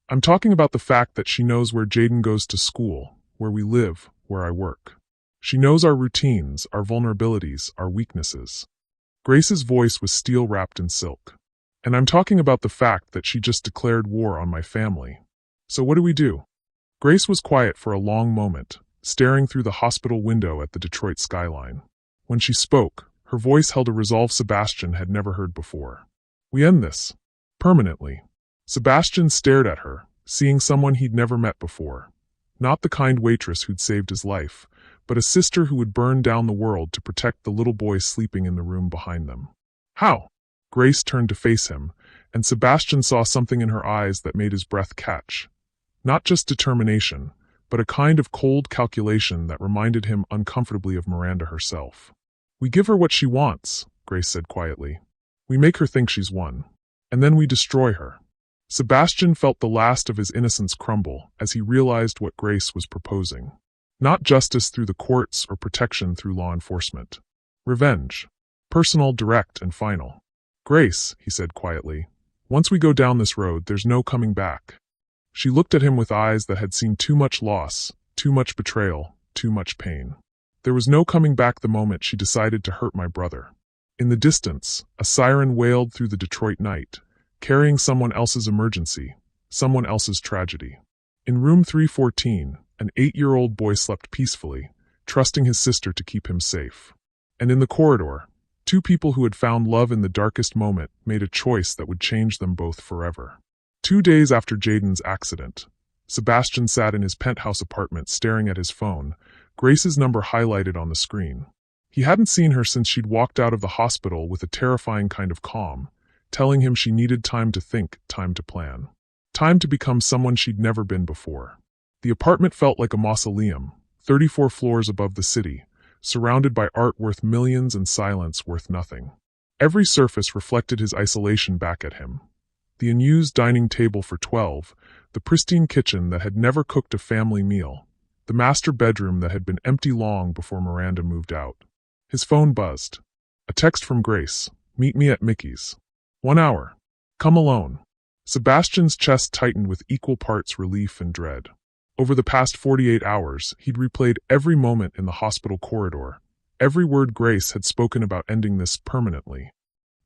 I'm talking about the fact that she knows where Jaden goes to school, where we live, where I work. She knows our routines, our vulnerabilities, our weaknesses. Grace's voice was steel-wrapped in silk. And I'm talking about the fact that she just declared war on my family. So what do we do? Grace was quiet for a long moment, staring through the hospital window at the Detroit skyline. When she spoke, her voice held a resolve Sebastian had never heard before. We end this. Permanently. Sebastian stared at her, seeing someone he'd never met before. Not the kind waitress who'd saved his life, but a sister who would burn down the world to protect the little boy sleeping in the room behind them. How? Grace turned to face him, and Sebastian saw something in her eyes that made his breath catch. Not just determination, but a kind of cold calculation that reminded him uncomfortably of Miranda herself. We give her what she wants, Grace said quietly. We make her think she's won. And then we destroy her. Sebastian felt the last of his innocence crumble as he realized what Grace was proposing. Not justice through the courts or protection through law enforcement. Revenge. Personal, direct, and final. Grace, he said quietly, once we go down this road, there's no coming back. She looked at him with eyes that had seen too much loss, too much betrayal, too much pain. There was no coming back the moment she decided to hurt my brother. In the distance, a siren wailed through the Detroit night, carrying someone else's emergency, someone else's tragedy. In room 314, an 8-year-old boy slept peacefully, trusting his sister to keep him safe. And in the corridor, two people who had found love in the darkest moment made a choice that would change them both forever. 2 days after Jaden's accident, Sebastian sat in his penthouse apartment staring at his phone, Grace's number highlighted on the screen. He hadn't seen her since she'd walked out of the hospital with a terrifying kind of calm, telling him she needed time to think, time to plan. Time to become someone she'd never been before. The apartment felt like a mausoleum, 34 floors above the city, surrounded by art worth millions and silence worth nothing. Every surface reflected his isolation back at him. The unused dining table for 12, the pristine kitchen that had never cooked a family meal, the master bedroom that had been empty long before Miranda moved out. His phone buzzed. A text from Grace. Meet me at Mickey's. 1 hour. Come alone. Sebastian's chest tightened with equal parts relief and dread. Over the past 48 hours, he'd replayed every moment in the hospital corridor, every word Grace had spoken about ending this permanently.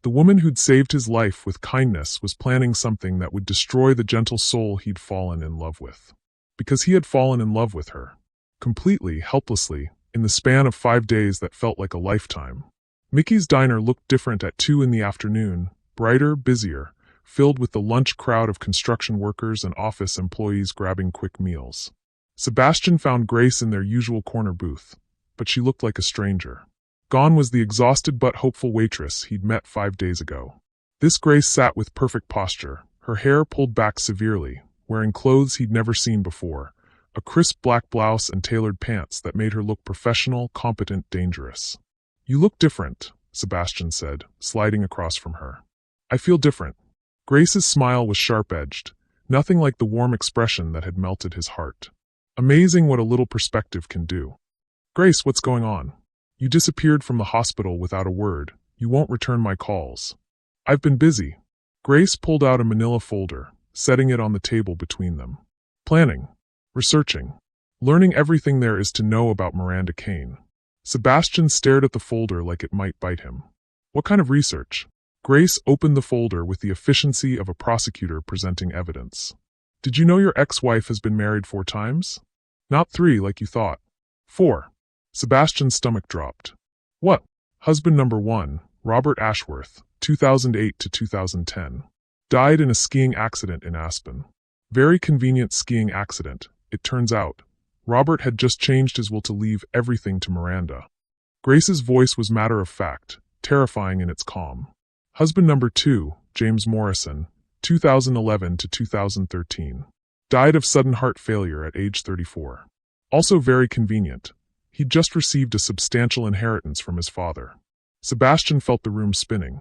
The woman who'd saved his life with kindness was planning something that would destroy the gentle soul he'd fallen in love with. Because he had fallen in love with her. Completely, helplessly, in the span of 5 days that felt like a lifetime. Mickey's diner looked different at 2 in the afternoon, brighter, busier, filled with the lunch crowd of construction workers and office employees grabbing quick meals. Sebastian found Grace in their usual corner booth, but she looked like a stranger. Gone was the exhausted but hopeful waitress he'd met 5 days ago. This Grace sat with perfect posture, her hair pulled back severely, wearing clothes he'd never seen before, a crisp black blouse and tailored pants that made her look professional, competent, dangerous. "You look different," Sebastian said, sliding across from her. "I feel different." Grace's smile was sharp-edged, nothing like the warm expression that had melted his heart. Amazing what a little perspective can do. "Grace, what's going on? You disappeared from the hospital without a word. You won't return my calls." "I've been busy." Grace pulled out a manila folder, setting it on the table between them. "Planning. Researching. Learning everything there is to know about Miranda Kane." Sebastian stared at the folder like it might bite him. "What kind of research?" Grace opened the folder with the efficiency of a prosecutor presenting evidence. "Did you know your ex-wife has been married 4 times? Not 3 like you thought. 4. Sebastian's stomach dropped. "What?" "Husband number 1, Robert Ashworth, 2008 to 2010. Died in a skiing accident in Aspen. Very convenient skiing accident, it turns out. Robert had just changed his will to leave everything to Miranda." Grace's voice was matter-of-fact, terrifying in its calm. "Husband number 2, James Morrison, 2011 to 2013. Died of sudden heart failure at age 34. Also very convenient. He'd just received a substantial inheritance from his father." Sebastian felt the room spinning.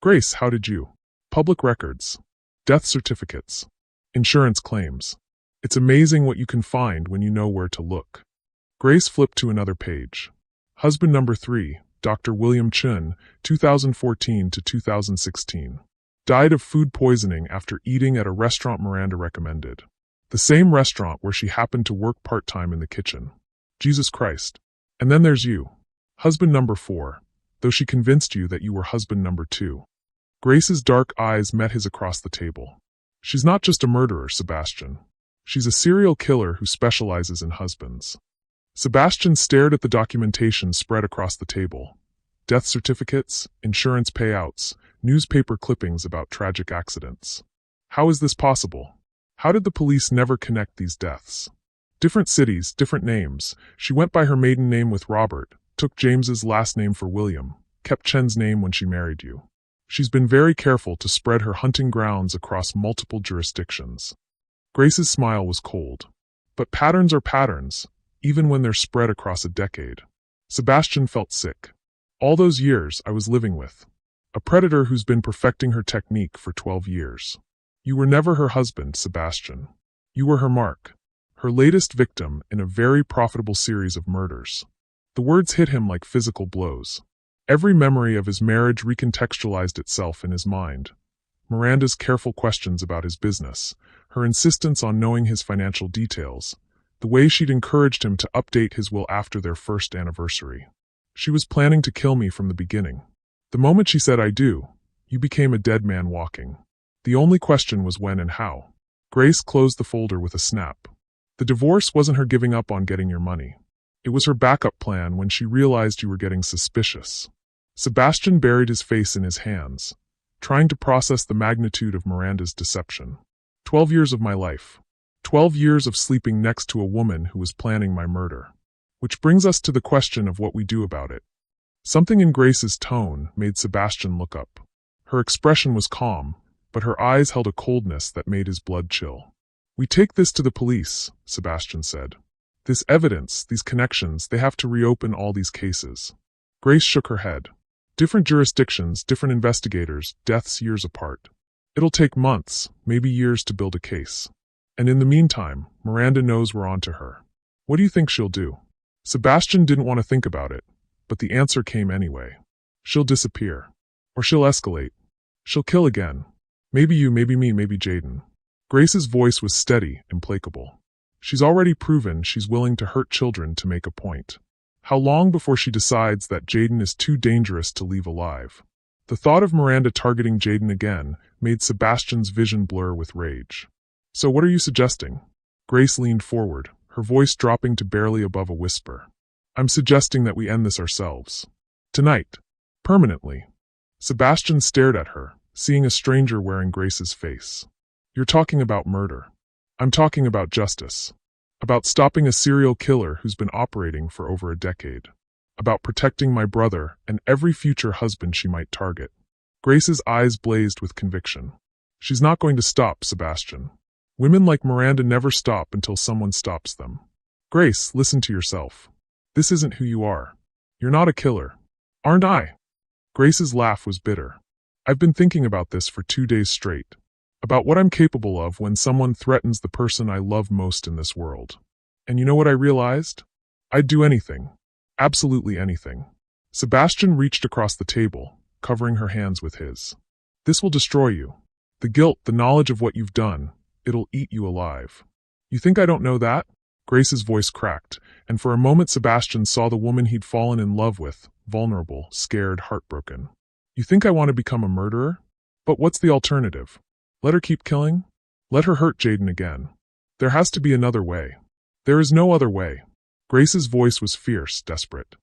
"Grace, how did you?" "Public records. Death certificates. Insurance claims. It's amazing what you can find when you know where to look." Grace flipped to another page. "Husband number 3, Dr. William Chun, 2014 to 2016. Died of food poisoning after eating at a restaurant Miranda recommended. The same restaurant where she happened to work part-time in the kitchen. Jesus Christ. And then there's you. Husband number 4, though she convinced you that you were husband number 2. Grace's dark eyes met his across the table. "She's not just a murderer, Sebastian. She's a serial killer who specializes in husbands." Sebastian stared at the documentation spread across the table. Death certificates, insurance payouts, newspaper clippings about tragic accidents. How is this possible? How did the police never connect these deaths? Different cities, different names. She went by her maiden name with Robert, took James's last name for William, kept Chen's name when she married you. She's been very careful to spread her hunting grounds across multiple jurisdictions. Grace's smile was cold. But patterns are patterns, even when they're spread across a decade. Sebastian felt sick. All those years I was living with a predator who's been perfecting her technique for 12 years. You were never her husband, Sebastian. You were her mark, her latest victim in a very profitable series of murders. The words hit him like physical blows. Every memory of his marriage recontextualized itself in his mind. Miranda's careful questions about his business, her insistence on knowing his financial details, the way she'd encouraged him to update his will after their first anniversary. She was planning to kill me from the beginning. The moment she said "I do," you became a dead man walking. The only question was when and how. Grace closed the folder with a snap. The divorce wasn't her giving up on getting your money. It was her backup plan when she realized you were getting suspicious. Sebastian buried his face in his hands, trying to process the magnitude of Miranda's deception. 12 years of my life. 12 years of sleeping next to a woman who was planning my murder. Which brings us to the question of what we do about it. Something in Grace's tone made Sebastian look up. Her expression was calm, but her eyes held a coldness that made his blood chill. "We take this to the police," Sebastian said. "This evidence, these connections, they have to reopen all these cases." Grace shook her head. "Different jurisdictions, different investigators, deaths years apart. It'll take months, maybe years to build a case. And in the meantime, Miranda knows we're onto her. What do you think she'll do?" Sebastian didn't want to think about it, but the answer came anyway. "She'll disappear. Or she'll escalate. She'll kill again. Maybe you, maybe me, maybe Jaden." Grace's voice was steady, implacable. "She's already proven she's willing to hurt children to make a point. How long before she decides that Jaden is too dangerous to leave alive?" The thought of Miranda targeting Jaden again made Sebastian's vision blur with rage. "So what are you suggesting?" Grace leaned forward, her voice dropping to barely above a whisper. "I'm suggesting that we end this ourselves. Tonight. Permanently." Sebastian stared at her, seeing a stranger wearing Grace's face. "You're talking about murder. I'm talking about justice." About stopping a serial killer who's been operating for over a decade. About protecting my brother and every future husband she might target. Grace's eyes blazed with conviction. She's not going to stop, Sebastian. Women like Miranda never stop until someone stops them. Grace, listen to yourself. This isn't who you are. You're not a killer. Aren't I? Grace's laugh was bitter. I've been thinking about this for 2 days straight. About what I'm capable of when someone threatens the person I love most in this world. And you know what I realized? I'd do anything. Absolutely anything. Sebastian reached across the table, covering her hands with his. This will destroy you. The guilt, the knowledge of what you've done, it'll eat you alive. You think I don't know that? Grace's voice cracked, and for a moment Sebastian saw the woman he'd fallen in love with, vulnerable, scared, heartbroken. You think I want to become a murderer? But what's the alternative? Let her keep killing? Let her hurt Jaden again. There has to be another way. There is no other way. Grace's voice was fierce, desperate.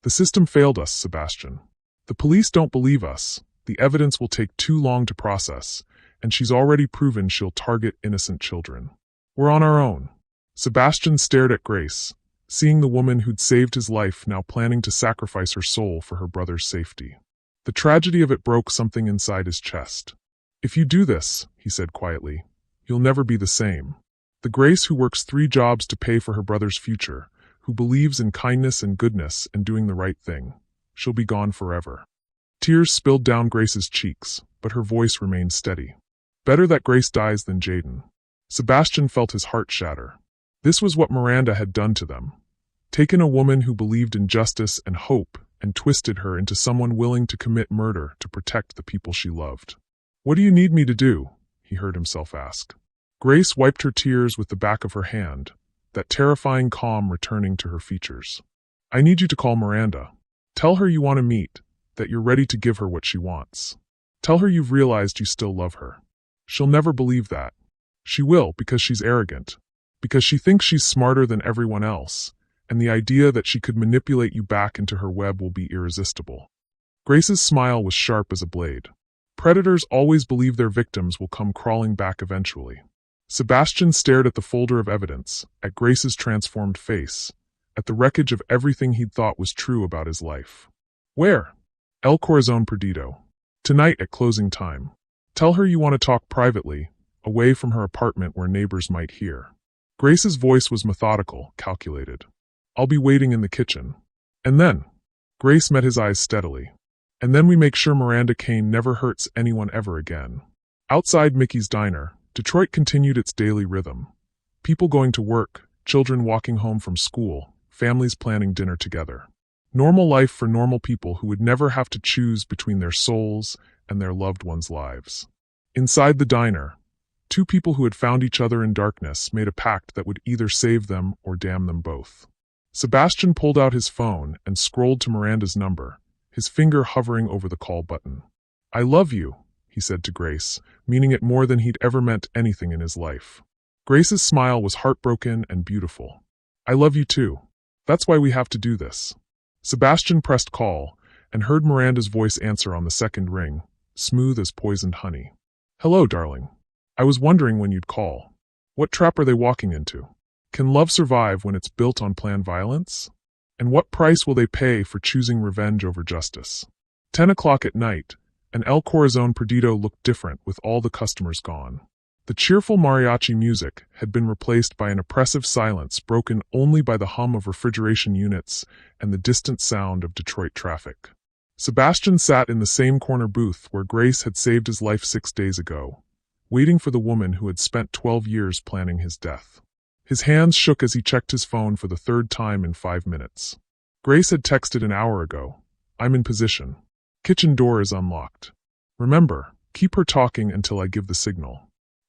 The system failed us, Sebastian. The police don't believe us. The evidence will take too long to process, and she's already proven she'll target innocent children. We're on our own. Sebastian stared at Grace, seeing the woman who'd saved his life now planning to sacrifice her soul for her brother's safety. The tragedy of it broke something inside his chest. If you do this, he said quietly, you'll never be the same. The Grace who works 3 jobs to pay for her brother's future, who believes in kindness and goodness and doing the right thing, she'll be gone forever. Tears spilled down Grace's cheeks, but her voice remained steady. Better that Grace dies than Jaden. Sebastian felt his heart shatter. This was what Miranda had done to them. Taken a woman who believed in justice and hope and twisted her into someone willing to commit murder to protect the people she loved. What do you need me to do? He heard himself ask. Grace wiped her tears with the back of her hand, that terrifying calm returning to her features. I need you to call Miranda. Tell her you want to meet, that you're ready to give her what she wants. Tell her you've realized you still love her. She'll never believe that. She will, because she's arrogant. Because she thinks she's smarter than everyone else, and the idea that she could manipulate you back into her web will be irresistible. Grace's smile was sharp as a blade. Predators always believe their victims will come crawling back eventually. Sebastian stared at the folder of evidence, at Grace's transformed face, at the wreckage of everything he'd thought was true about his life. Where? El Corazon Perdido. Tonight at closing time. Tell her you want to talk privately, away from her apartment where neighbors might hear. Grace's voice was methodical, calculated. I'll be waiting in the kitchen. And then? Grace met his eyes steadily. And then we make sure Miranda Kane never hurts anyone ever again. Outside Mickey's diner, Detroit continued its daily rhythm. People going to work, children walking home from school, families planning dinner together. Normal life for normal people who would never have to choose between their souls and their loved ones' lives. Inside the diner, 2 people who had found each other in darkness made a pact that would either save them or damn them both. Sebastian pulled out his phone and scrolled to Miranda's number, his finger hovering over the call button. I love you, he said to Grace, meaning it more than he'd ever meant anything in his life. Grace's smile was heartbroken and beautiful. I love you too. That's why we have to do this. Sebastian pressed call and heard Miranda's voice answer on the second ring, smooth as poisoned honey. Hello, darling. I was wondering when you'd call. What trap are they walking into? Can love survive when it's built on planned violence? And what price will they pay for choosing revenge over justice? 10 o'clock at night, and El Corazon Perdido looked different with all the customers gone. The cheerful mariachi music had been replaced by an oppressive silence broken only by the hum of refrigeration units and the distant sound of Detroit traffic. Sebastian sat in the same corner booth where Grace had saved his life 6 days ago, waiting for the woman who had spent 12 years planning his death. His hands shook as he checked his phone for the 3rd time in 5 minutes. Grace had texted an hour ago. I'm in position. Kitchen door is unlocked. Remember, keep her talking until I give the signal.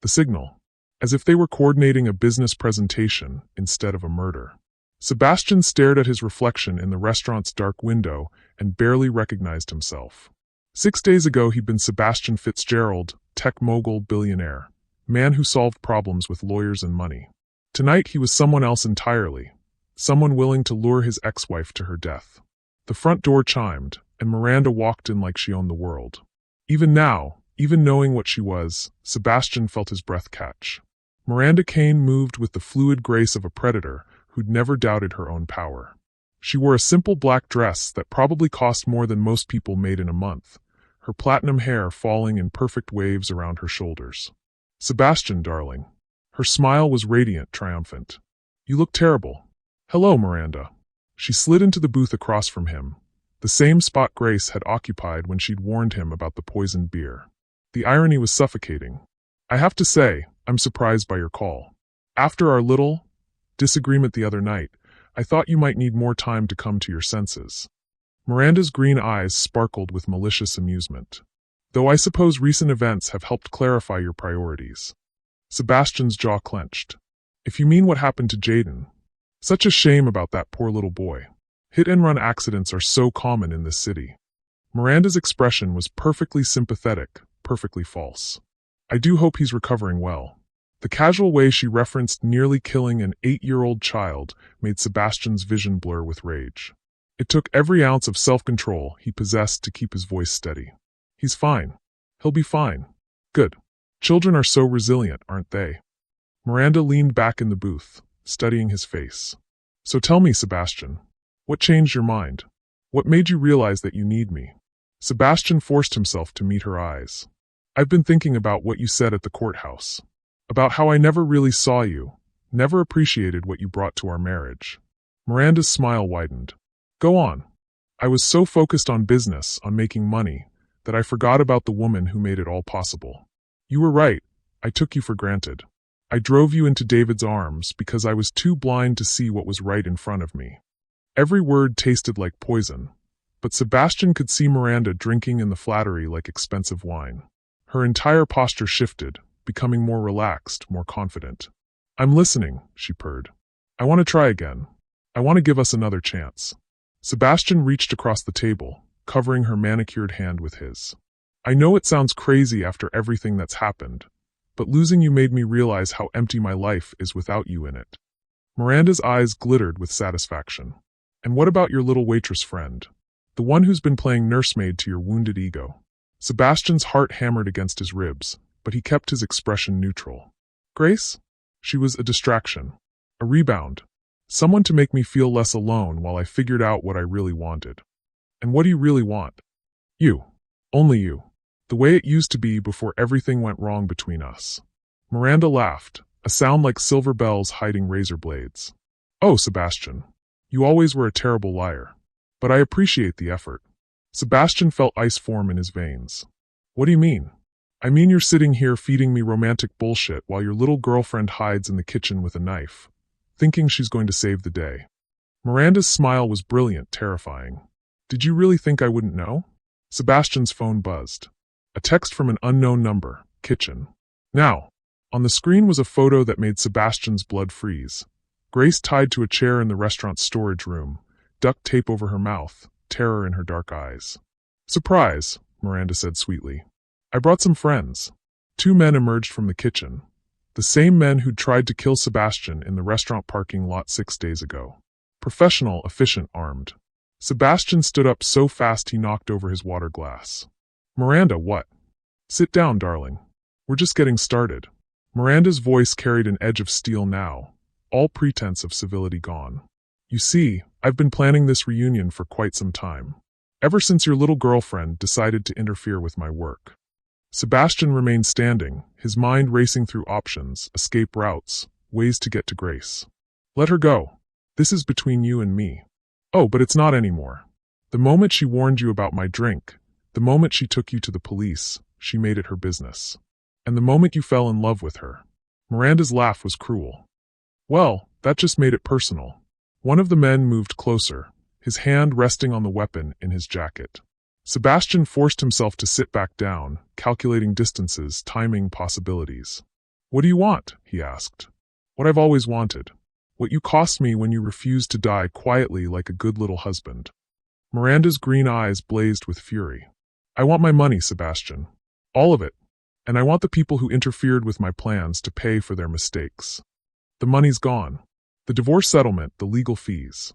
The signal. As if they were coordinating a business presentation instead of a murder. Sebastian stared at his reflection in the restaurant's dark window and barely recognized himself. 6 days ago he'd been Sebastian Fitzgerald, tech mogul billionaire, man who solved problems with lawyers and money. Tonight he was someone else entirely, someone willing to lure his ex-wife to her death. The front door chimed, and Miranda walked in like she owned the world. Even now, even knowing what she was, Sebastian felt his breath catch. Miranda Kane moved with the fluid grace of a predator who'd never doubted her own power. She wore a simple black dress that probably cost more than most people made in a month, her platinum hair falling in perfect waves around her shoulders. "Sebastian, darling." Her smile was radiant, triumphant. "You look terrible." "Hello, Miranda." She slid into the booth across from him, the same spot Grace had occupied when she'd warned him about the poisoned beer. The irony was suffocating. "I have to say, I'm surprised by your call. After our little disagreement the other night, I thought you might need more time to come to your senses." Miranda's green eyes sparkled with malicious amusement. "Though I suppose recent events have helped clarify your priorities." Sebastian's jaw clenched. "If you mean what happened to Jaden, such a shame about that poor little boy. Hit-and-run accidents are so common in this city." Miranda's expression was perfectly sympathetic, perfectly false. "I do hope he's recovering well." The casual way she referenced nearly killing an 8-year-old child made Sebastian's vision blur with rage. It took every ounce of self-control he possessed to keep his voice steady. "He's fine. He'll be fine." "Good. Children are so resilient, aren't they?" Miranda leaned back in the booth, studying his face. "So tell me, Sebastian, what changed your mind? What made you realize that you need me?" Sebastian forced himself to meet her eyes. "I've been thinking about what you said at the courthouse. About how I never really saw you, never appreciated what you brought to our marriage." Miranda's smile widened. "Go on." "I was so focused on business, on making money, that I forgot about the woman who made it all possible. You were right, I took you for granted. I drove you into David's arms because I was too blind to see what was right in front of me." Every word tasted like poison, but Sebastian could see Miranda drinking in the flattery like expensive wine. Her entire posture shifted, becoming more relaxed, more confident. "I'm listening," she purred. "I want to try again. I want to give us another chance." Sebastian reached across the table, covering her manicured hand with his. "I know it sounds crazy after everything that's happened, but losing you made me realize how empty my life is without you in it." Miranda's eyes glittered with satisfaction. "And what about your little waitress friend? The one who's been playing nursemaid to your wounded ego?" Sebastian's heart hammered against his ribs, but he kept his expression neutral. "Grace? She was a distraction. A rebound. Someone to make me feel less alone while I figured out what I really wanted." "And what do you really want?" "You. Only you. The way it used to be before everything went wrong between us." Miranda laughed, a sound like silver bells hiding razor blades. "Oh, Sebastian. You always were a terrible liar. But I appreciate the effort." Sebastian felt ice form in his veins. "What do you mean?" "I mean you're sitting here feeding me romantic bullshit while your little girlfriend hides in the kitchen with a knife, thinking she's going to save the day." Miranda's smile was brilliant, terrifying. "Did you really think I wouldn't know?" Sebastian's phone buzzed. A text from an unknown number, kitchen. Now, on the screen was a photo that made Sebastian's blood freeze. Grace tied to a chair in the restaurant's storage room, duct tape over her mouth, terror in her dark eyes. "Surprise," Miranda said sweetly. "I brought some friends." 2 men emerged from the kitchen. The same men who'd tried to kill Sebastian in the restaurant parking lot 6 days ago. Professional, efficient, armed. Sebastian stood up so fast he knocked over his water glass. "Miranda, what?" "Sit down, darling. We're just getting started." Miranda's voice carried an edge of steel now, all pretense of civility gone. "You see, I've been planning this reunion for quite some time. Ever since your little girlfriend decided to interfere with my work." Sebastian remained standing, his mind racing through options, escape routes, ways to get to Grace. "Let her go. This is between you and me." "Oh, but it's not anymore. The moment she warned you about my drink, the moment she took you to the police, she made it her business. And the moment you fell in love with her." Miranda's laugh was cruel. "Well, that just made it personal." One of the men moved closer, his hand resting on the weapon in his jacket. Sebastian forced himself to sit back down, calculating distances, timing possibilities. "What do you want?" he asked. "What I've always wanted. What you cost me when you refused to die quietly like a good little husband." Miranda's green eyes blazed with fury. "I want my money, Sebastian. All of it. And I want the people who interfered with my plans to pay for their mistakes. The money's gone. The divorce settlement, the legal fees.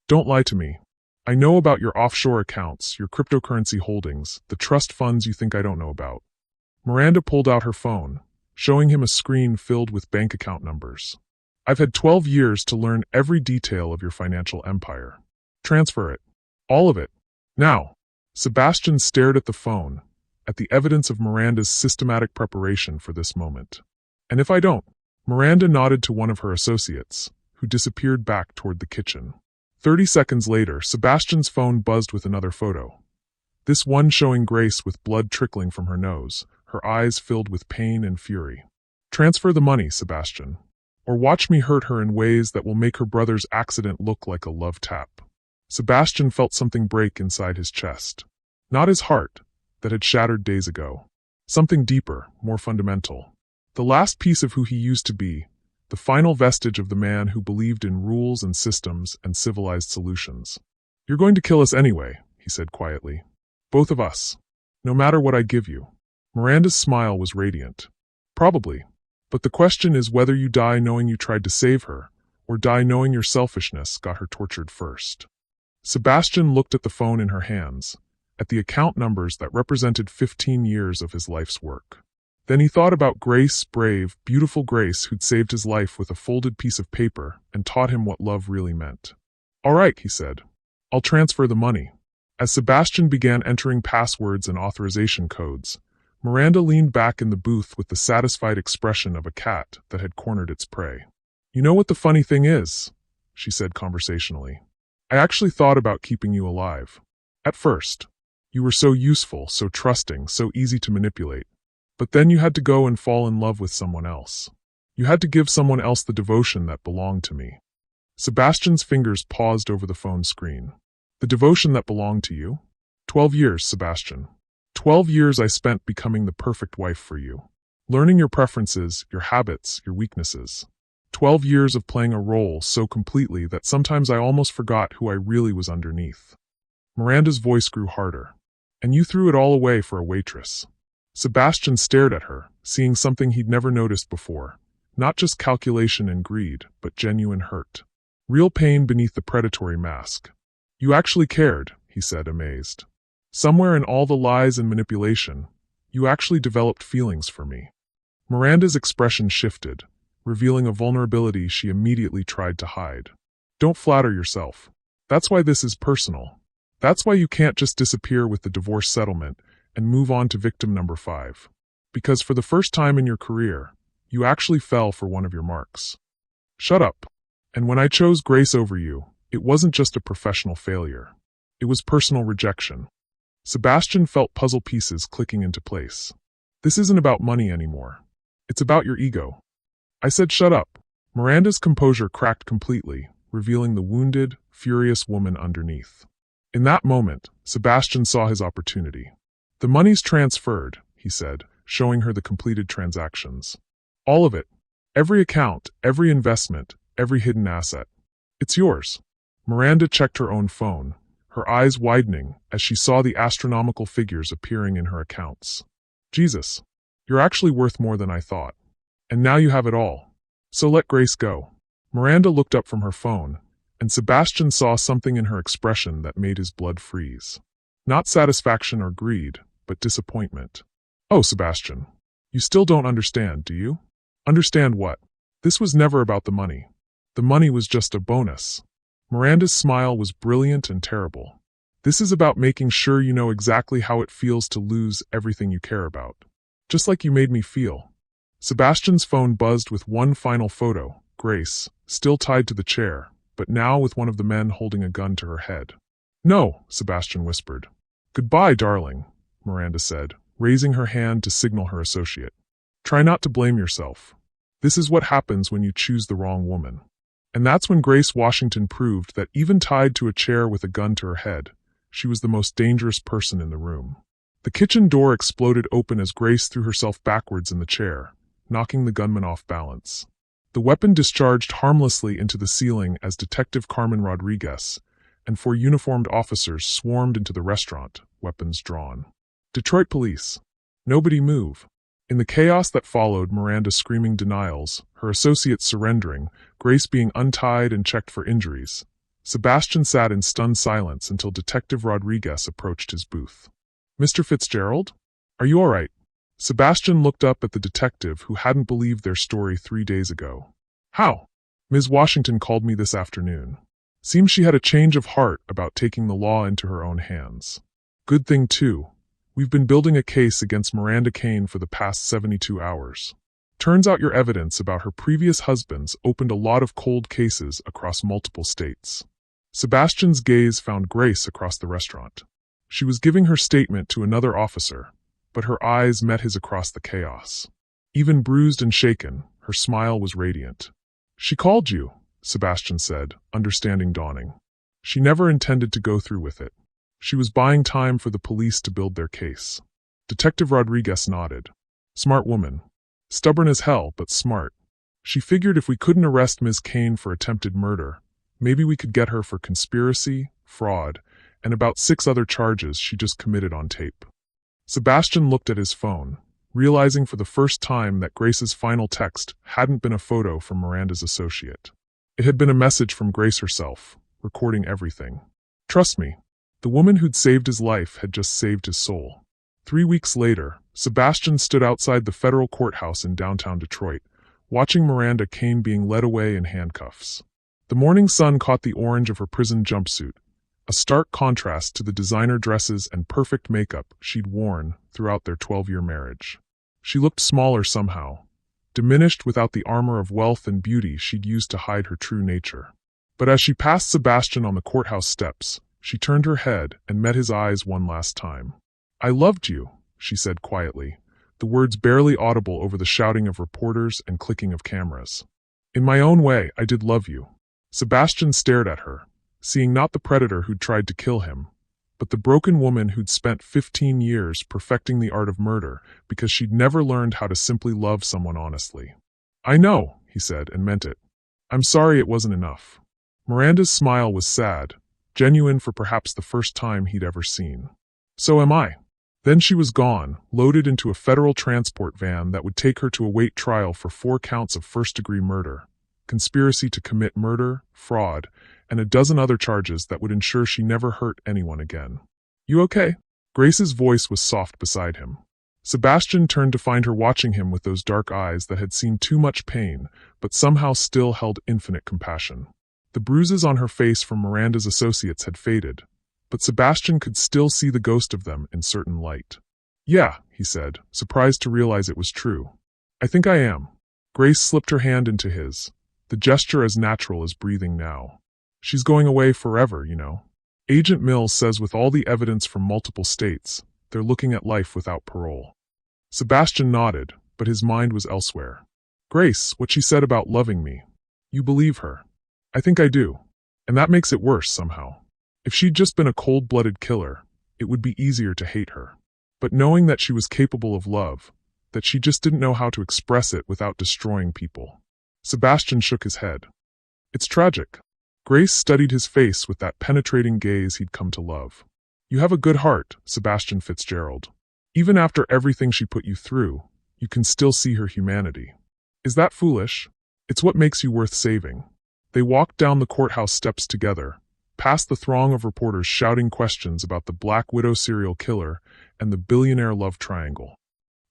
Don't lie to me. I know about your offshore accounts, your cryptocurrency holdings, the trust funds you think I don't know about." Miranda pulled out her phone. showing him a screen filled with bank account numbers. I've had 12 years to learn every detail of your financial empire. Transfer it. All of it. Now. Sebastian stared at the phone, at the evidence of Miranda's systematic preparation for this moment. And if I don't? Miranda nodded to one of her associates, who disappeared back toward the kitchen. 30 seconds later, Sebastian's phone buzzed with another photo. This one showing Grace with blood trickling from her nose, her eyes filled with pain and fury. Transfer the money, Sebastian, or watch me hurt her in ways that will make her brother's accident look like a love tap. Sebastian felt something break inside his chest. Not his heart, that had shattered days ago. Something deeper, more fundamental. The last piece of who he used to be, the final vestige of the man who believed in rules and systems and civilized solutions. You're going to kill us anyway, he said quietly. Both of us. No matter what I give you. Miranda's smile was radiant. Probably. But the question is whether you die knowing you tried to save her, or die knowing your selfishness got her tortured first. Sebastian looked at the phone in her hands, at the account numbers that represented 15 years of his life's work. Then he thought about Grace, brave, beautiful Grace who'd saved his life with a folded piece of paper and taught him what love really meant. All right, he said. I'll transfer the money. As Sebastian began entering passwords and authorization codes, Miranda leaned back in the booth with the satisfied expression of a cat that had cornered its prey. You know what the funny thing is? She said conversationally. I actually thought about keeping you alive. At first. You were so useful, so trusting, so easy to manipulate. But then you had to go and fall in love with someone else. You had to give someone else the devotion that belonged to me. Sebastian's fingers paused over the phone screen. The devotion that belonged to you? 12 years, Sebastian. 12 years I spent becoming the perfect wife for you. Learning your preferences, your habits, your weaknesses. 12 years of playing a role so completely that sometimes I almost forgot who I really was underneath. Miranda's voice grew harder. And you threw it all away for a waitress. Sebastian stared at her, seeing something he'd never noticed before. Not just calculation and greed, but genuine hurt. Real pain beneath the predatory mask. You actually cared, he said, amazed. Somewhere in all the lies and manipulation, you actually developed feelings for me. Miranda's expression shifted, revealing a vulnerability she immediately tried to hide. Don't flatter yourself. That's why this is personal. That's why you can't just disappear with the divorce settlement and move on to victim number 5. Because for the first time in your career, you actually fell for one of your marks. Shut up. And when I chose Grace over you, it wasn't just a professional failure. It was personal rejection. Sebastian felt puzzle pieces clicking into place. This isn't about money anymore. It's about your ego. I said shut up. Miranda's composure cracked completely, revealing the wounded, furious woman underneath. In that moment, Sebastian saw his opportunity. The money's transferred, he said, showing her the completed transactions. All of it. Every account, every investment, every hidden asset. It's yours. Miranda checked her own phone, her eyes widening as she saw the astronomical figures appearing in her accounts. Jesus, you're actually worth more than I thought. And now you have it all. So let Grace go. Miranda looked up from her phone, and Sebastian saw something in her expression that made his blood freeze. Not satisfaction or greed, but disappointment. Oh, Sebastian, you still don't understand, do you? Understand what? This was never about the money. The money was just a bonus. Miranda's smile was brilliant and terrible. This is about making sure you know exactly how it feels to lose everything you care about. Just like you made me feel. Sebastian's phone buzzed with one final photo, Grace, still tied to the chair, but now with one of the men holding a gun to her head. No, Sebastian whispered. Goodbye, darling, Miranda said, raising her hand to signal her associate. Try not to blame yourself. This is what happens when you choose the wrong woman. And that's when Grace Washington proved that even tied to a chair with a gun to her head, she was the most dangerous person in the room. The kitchen door exploded open as Grace threw herself backwards in the chair, knocking the gunman off balance. The weapon discharged harmlessly into the ceiling as Detective Carmen Rodriguez and 4 uniformed officers swarmed into the restaurant, weapons drawn. Detroit police. Nobody move. In the chaos that followed, Miranda screaming denials, her associates surrendering, Grace being untied and checked for injuries, Sebastian sat in stunned silence until Detective Rodriguez approached his booth. Mr. Fitzgerald? Are you all right? Sebastian looked up at the detective who hadn't believed their story 3 days ago. How? Ms. Washington called me this afternoon. Seems she had a change of heart about taking the law into her own hands. Good thing, too. We've been building a case against Miranda Kane for the past 72 hours. Turns out your evidence about her previous husbands opened a lot of cold cases across multiple states. Sebastian's gaze found Grace across the restaurant. She was giving her statement to another officer, but her eyes met his across the chaos. Even bruised and shaken, her smile was radiant. She called you, Sebastian said, understanding dawning. She never intended to go through with it. She was buying time for the police to build their case. Detective Rodriguez nodded. Smart woman. Stubborn as hell, but smart. She figured if we couldn't arrest Ms. Kane for attempted murder, maybe we could get her for conspiracy, fraud, and about 6 other charges she just committed on tape. Sebastian looked at his phone, realizing for the first time that Grace's final text hadn't been a photo from Miranda's associate. It had been a message from Grace herself, recording everything. Trust me, the woman who'd saved his life had just saved his soul. 3 weeks later, Sebastian stood outside the federal courthouse in downtown Detroit, watching Miranda Kane being led away in handcuffs. The morning sun caught the orange of her prison jumpsuit, a stark contrast to the designer dresses and perfect makeup she'd worn throughout their 12-year marriage. She looked smaller somehow, diminished without the armor of wealth and beauty she'd used to hide her true nature. But as she passed Sebastian on the courthouse steps, she turned her head and met his eyes one last time. I loved you, she said quietly, the words barely audible over the shouting of reporters and clicking of cameras. In my own way, I did love you. Sebastian stared at her, seeing not the predator who'd tried to kill him, but the broken woman who'd spent 15 years perfecting the art of murder because she'd never learned how to simply love someone honestly. I know, he said, and meant it. I'm sorry it wasn't enough. Miranda's smile was sad, genuine for perhaps the first time he'd ever seen. So am I. Then she was gone, loaded into a federal transport van that would take her to await trial for 4 counts of first-degree murder, conspiracy to commit murder, fraud, and a dozen other charges that would ensure she never hurt anyone again. You okay? Grace's voice was soft beside him. Sebastian turned to find her watching him with those dark eyes that had seen too much pain, but somehow still held infinite compassion. The bruises on her face from Miranda's associates had faded, but Sebastian could still see the ghost of them in certain light. Yeah, he said, surprised to realize it was true. I think I am. Grace slipped her hand into his, the gesture as natural as breathing now. She's going away forever, you know. Agent Mills says with all the evidence from multiple states, they're looking at life without parole. Sebastian nodded, but his mind was elsewhere. Grace, what she said about loving me. You believe her. I think I do. And that makes it worse somehow. If she'd just been a cold-blooded killer, it would be easier to hate her. But knowing that she was capable of love, that she just didn't know how to express it without destroying people. Sebastian shook his head. It's tragic. Grace studied his face with that penetrating gaze he'd come to love. You have a good heart, Sebastian Fitzgerald. Even after everything she put you through, you can still see her humanity. Is that foolish? It's what makes you worth saving. They walked down the courthouse steps together, past the throng of reporters shouting questions about the Black Widow serial killer and the billionaire love triangle.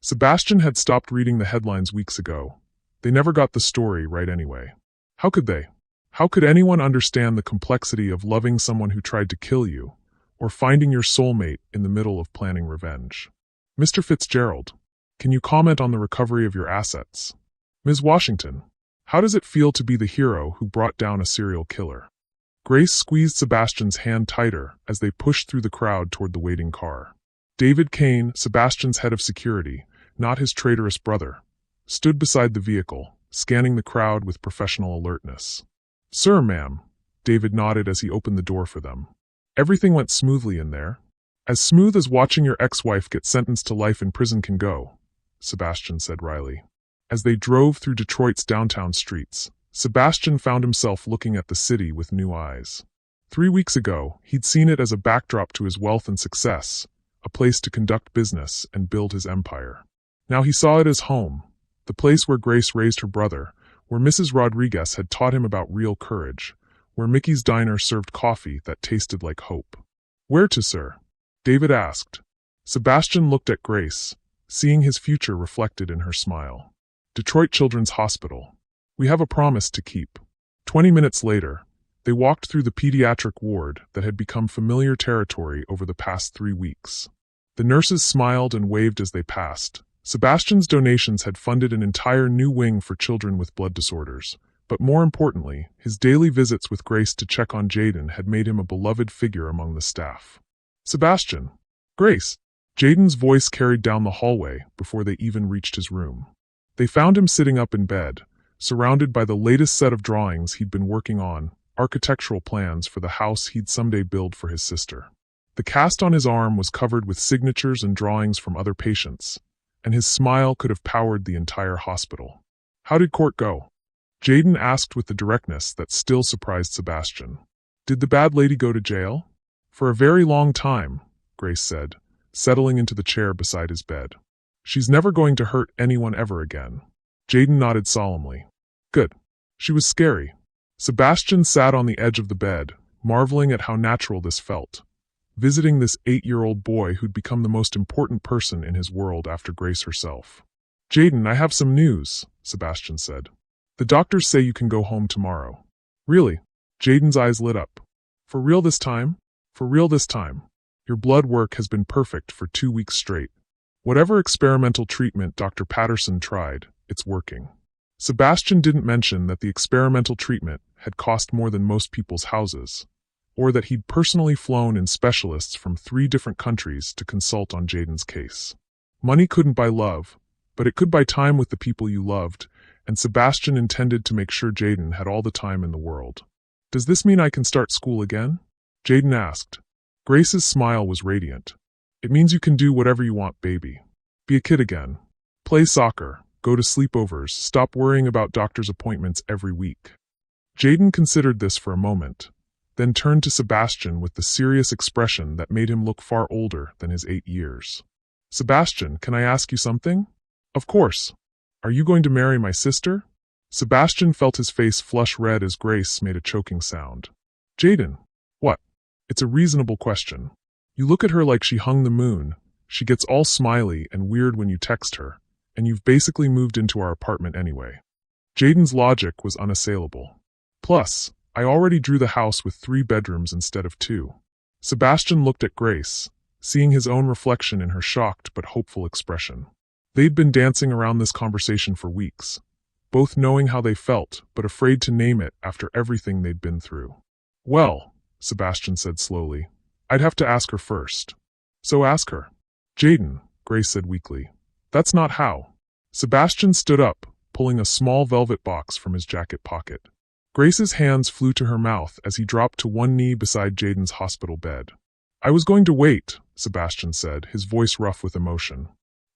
Sebastian had stopped reading the headlines weeks ago. They never got the story right anyway. How could they? How could anyone understand the complexity of loving someone who tried to kill you, or finding your soulmate in the middle of planning revenge? Mr. Fitzgerald, can you comment on the recovery of your assets? Ms. Washington, how does it feel to be the hero who brought down a serial killer? Grace squeezed Sebastian's hand tighter as they pushed through the crowd toward the waiting car. David Kane, Sebastian's head of security, not his traitorous brother, stood beside the vehicle, scanning the crowd with professional alertness. Sir, ma'am, David nodded as he opened the door for them. Everything went smoothly in there. As smooth as watching your ex-wife get sentenced to life in prison can go, Sebastian said wryly. As they drove through Detroit's downtown streets, Sebastian found himself looking at the city with new eyes. 3 weeks ago, he'd seen it as a backdrop to his wealth and success, a place to conduct business and build his empire. Now he saw it as home, the place where Grace raised her brother, where Mrs. Rodriguez had taught him about real courage, where Mickey's Diner served coffee that tasted like hope. Where to, sir? David asked. Sebastian looked at Grace, seeing his future reflected in her smile. Detroit Children's Hospital. We have a promise to keep. 20 minutes later, they walked through the pediatric ward that had become familiar territory over the past 3 weeks. The nurses smiled and waved as they passed. Sebastian's donations had funded an entire new wing for children with blood disorders. But more importantly, his daily visits with Grace to check on Jaden had made him a beloved figure among the staff. Sebastian. Grace. Jaden's voice carried down the hallway before they even reached his room. They found him sitting up in bed, surrounded by the latest set of drawings he'd been working on, architectural plans for the house he'd someday build for his sister. The cast on his arm was covered with signatures and drawings from other patients, and his smile could have powered the entire hospital. How did court go? Jaden asked with the directness that still surprised Sebastian. Did the bad lady go to jail? For a very long time, Grace said, settling into the chair beside his bed. She's never going to hurt anyone ever again. Jaden nodded solemnly. Good. She was scary. Sebastian sat on the edge of the bed, marveling at how natural this felt. Visiting this 8-year-old boy who'd become the most important person in his world after Grace herself. Jaden, I have some news, Sebastian said. The doctors say you can go home tomorrow. Really? Jaden's eyes lit up. For real this time? For real this time. Your blood work has been perfect for 2 weeks straight. Whatever experimental treatment Dr. Patterson tried, it's working. Sebastian didn't mention that the experimental treatment had cost more than most people's houses, or that he'd personally flown in specialists from 3 different countries to consult on Jaden's case. Money couldn't buy love, but it could buy time with the people you loved, and Sebastian intended to make sure Jaden had all the time in the world. Does this mean I can start school again? Jaden asked. Grace's smile was radiant. It means you can do whatever you want, baby. Be a kid again. Play soccer, go to sleepovers, stop worrying about doctor's appointments every week. Jaden considered this for a moment, then turned to Sebastian with the serious expression that made him look far older than his 8 years. Sebastian, can I ask you something? Of course. Are you going to marry my sister? Sebastian felt his face flush red as Grace made a choking sound. Jaden. What? It's a reasonable question. You look at her like she hung the moon, she gets all smiley and weird when you text her, and you've basically moved into our apartment anyway. Jaden's logic was unassailable. Plus, I already drew the house with 3 bedrooms instead of 2. Sebastian looked at Grace, seeing his own reflection in her shocked but hopeful expression. They'd been dancing around this conversation for weeks, both knowing how they felt but afraid to name it after everything they'd been through. Well, Sebastian said slowly, I'd have to ask her first. So ask her. Jaden, Grace said weakly. That's not how. Sebastian stood up, pulling a small velvet box from his jacket pocket. Grace's hands flew to her mouth as he dropped to one knee beside Jaden's hospital bed. I was going to wait, Sebastian said, his voice rough with emotion.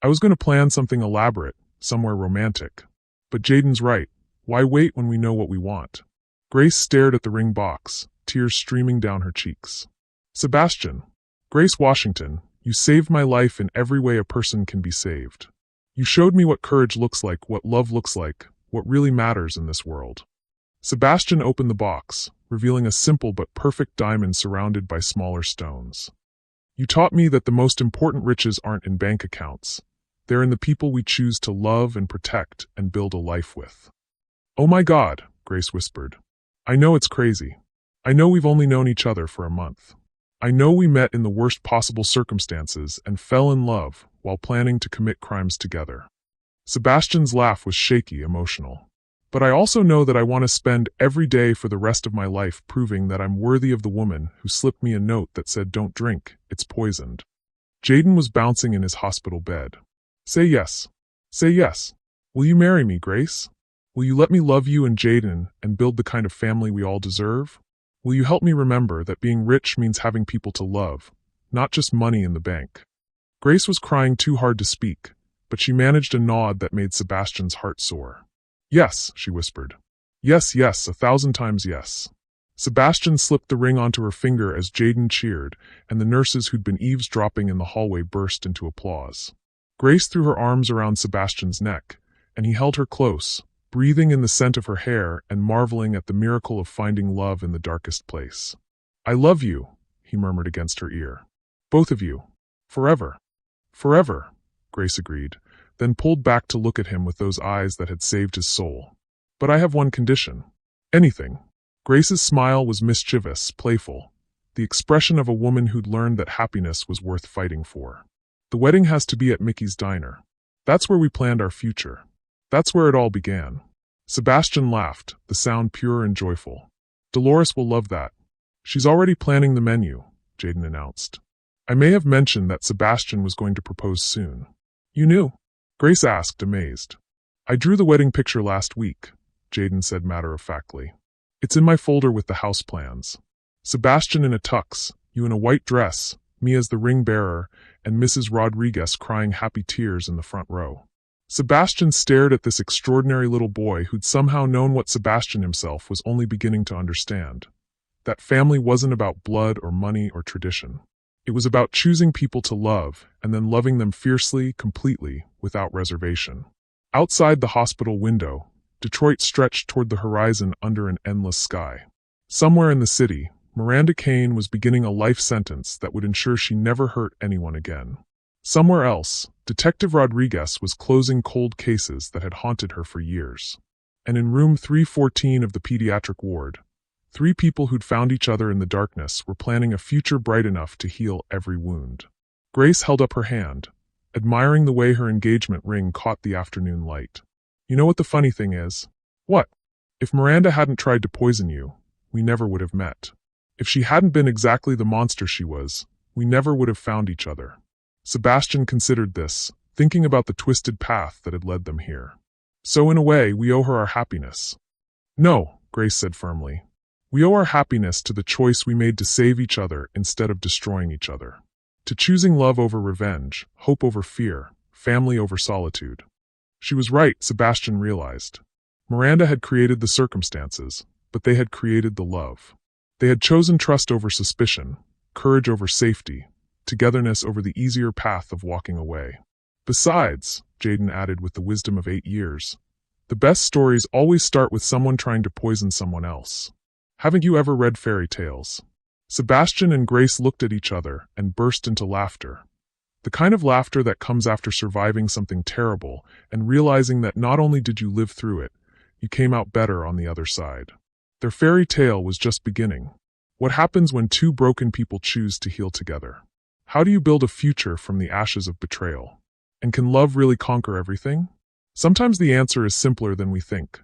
I was going to plan something elaborate, somewhere romantic. But Jaden's right. Why wait when we know what we want? Grace stared at the ring box, tears streaming down her cheeks. Sebastian. Grace Washington, you saved my life in every way a person can be saved. You showed me what courage looks like, what love looks like, what really matters in this world. Sebastian opened the box, revealing a simple but perfect diamond surrounded by smaller stones. You taught me that the most important riches aren't in bank accounts. They're in the people we choose to love and protect and build a life with. Oh my God, Grace whispered. I know it's crazy. I know we've only known each other for a month. I know we met in the worst possible circumstances and fell in love while planning to commit crimes together. Sebastian's laugh was shaky, emotional. But I also know that I want to spend every day for the rest of my life proving that I'm worthy of the woman who slipped me a note that said, "Don't drink, it's poisoned." Jaden was bouncing in his hospital bed. Say yes. Say yes. Will you marry me, Grace? Will you let me love you and Jaden and build the kind of family we all deserve? Will you help me remember that being rich means having people to love, not just money in the bank? Grace was crying too hard to speak, but she managed a nod that made Sebastian's heart soar. Yes, she whispered. Yes, yes, 1,000 times yes. Sebastian slipped the ring onto her finger as Jaden cheered, and the nurses who'd been eavesdropping in the hallway burst into applause. Grace threw her arms around Sebastian's neck, and he held her close, breathing in the scent of her hair and marveling at the miracle of finding love in the darkest place. I love you, he murmured against her ear. Both of you. Forever. Forever. Grace agreed, then pulled back to look at him with those eyes that had saved his soul. But I have one condition. Anything. Grace's smile was mischievous, playful, the expression of a woman who'd learned that happiness was worth fighting for. The wedding has to be at Mickey's diner. That's where we planned our future. That's where it all began. Sebastian laughed, the sound pure and joyful. Dolores will love that. She's already planning the menu, Jaden announced. I may have mentioned that Sebastian was going to propose soon. You knew? Grace asked, amazed. I drew the wedding picture last week, Jaden said matter-of-factly. It's in my folder with the house plans. Sebastian in a tux, you in a white dress, me as the ring bearer, and Mrs. Rodriguez crying happy tears in the front row. Sebastian stared at this extraordinary little boy who'd somehow known what Sebastian himself was only beginning to understand. That family wasn't about blood or money or tradition. It was about choosing people to love and then loving them fiercely, completely, without reservation. Outside the hospital window, Detroit stretched toward the horizon under an endless sky. Somewhere in the city, Miranda Kane was beginning a life sentence that would ensure she never hurt anyone again. Somewhere else, Detective Rodriguez was closing cold cases that had haunted her for years. And in room 314 of the pediatric ward, 3 people who'd found each other in the darkness were planning a future bright enough to heal every wound. Grace held up her hand, admiring the way her engagement ring caught the afternoon light. You know what the funny thing is? What? If Miranda hadn't tried to poison you, we never would have met. If she hadn't been exactly the monster she was, we never would have found each other. Sebastian considered this, thinking about the twisted path that had led them here. So in a way, we owe her our happiness. No, Grace said firmly. We owe our happiness to the choice we made to save each other instead of destroying each other. To choosing love over revenge, hope over fear, family over solitude. She was right, Sebastian realized. Miranda had created the circumstances, but they had created the love. They had chosen trust over suspicion, courage over safety, togetherness over the easier path of walking away. Besides, Jaden added with the wisdom of 8 years, the best stories always start with someone trying to poison someone else. Haven't you ever read fairy tales? Sebastian and Grace looked at each other and burst into laughter. The kind of laughter that comes after surviving something terrible and realizing that not only did you live through it, you came out better on the other side. Their fairy tale was just beginning. What happens when 2 broken people choose to heal together? How do you build a future from the ashes of betrayal? And can love really conquer everything? Sometimes the answer is simpler than we think.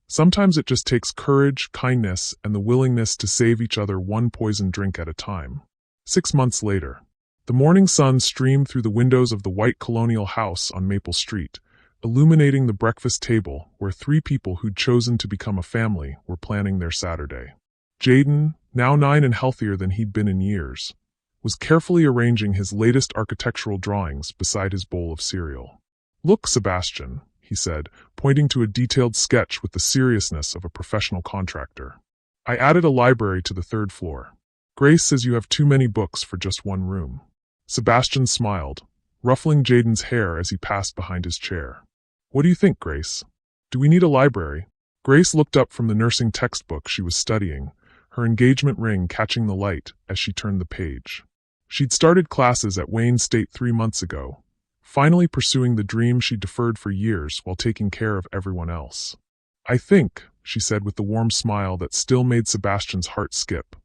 Sometimes it just takes courage, kindness, and the willingness to save each other one poisoned drink at a time. 6 months later, the morning sun streamed through the windows of the white colonial house on Maple Street, illuminating the breakfast table where 3 people who'd chosen to become a family were planning their Saturday. Jaden, now 9 and healthier than he'd been in years, was carefully arranging his latest architectural drawings beside his bowl of cereal. Look, Sebastian, he said, pointing to a detailed sketch with the seriousness of a professional contractor. I added a library to the 3rd floor. Grace says you have too many books for just one room. Sebastian smiled, ruffling Jaden's hair as he passed behind his chair. What do you think, Grace? Do we need a library? Grace looked up from the nursing textbook she was studying, her engagement ring catching the light as she turned the page. She'd started classes at Wayne State 3 months ago, finally pursuing the dream she'd deferred for years while taking care of everyone else. I think, she said with the warm smile that still made Sebastian's heart skip,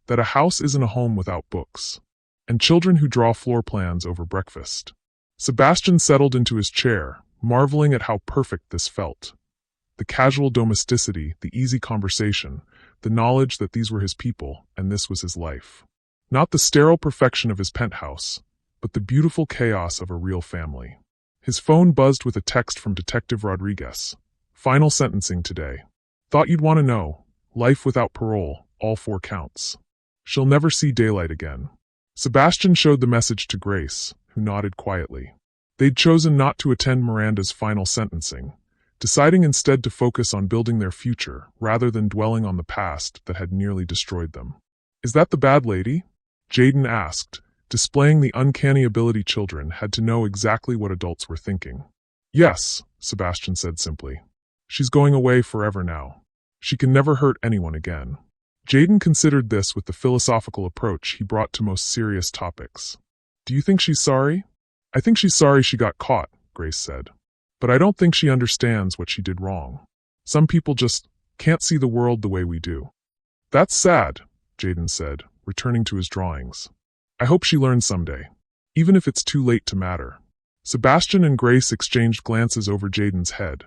that a house isn't a home without books. And children who draw floor plans over breakfast. Sebastian settled into his chair, marveling at how perfect this felt. The casual domesticity, the easy conversation, the knowledge that these were his people and this was his life. Not the sterile perfection of his penthouse, but the beautiful chaos of a real family. His phone buzzed with a text from Detective Rodriguez. Final sentencing today. Thought you'd want to know. Life without parole, all 4 counts. She'll never see daylight again. Sebastian showed the message to Grace, who nodded quietly. They'd chosen not to attend Miranda's final sentencing, deciding instead to focus on building their future rather than dwelling on the past that had nearly destroyed them. Is that the bad lady? Jaden asked, displaying the uncanny ability children had to know exactly what adults were thinking. Yes, Sebastian said simply. She's going away forever now. She can never hurt anyone again. Jaden considered this with the philosophical approach he brought to most serious topics. Do you think she's sorry? I think she's sorry she got caught, Grace said. But I don't think she understands what she did wrong. Some people just can't see the world the way we do. That's sad, Jaden said, returning to his drawings. I hope she learns someday, even if it's too late to matter. Sebastian and Grace exchanged glances over Jaden's head,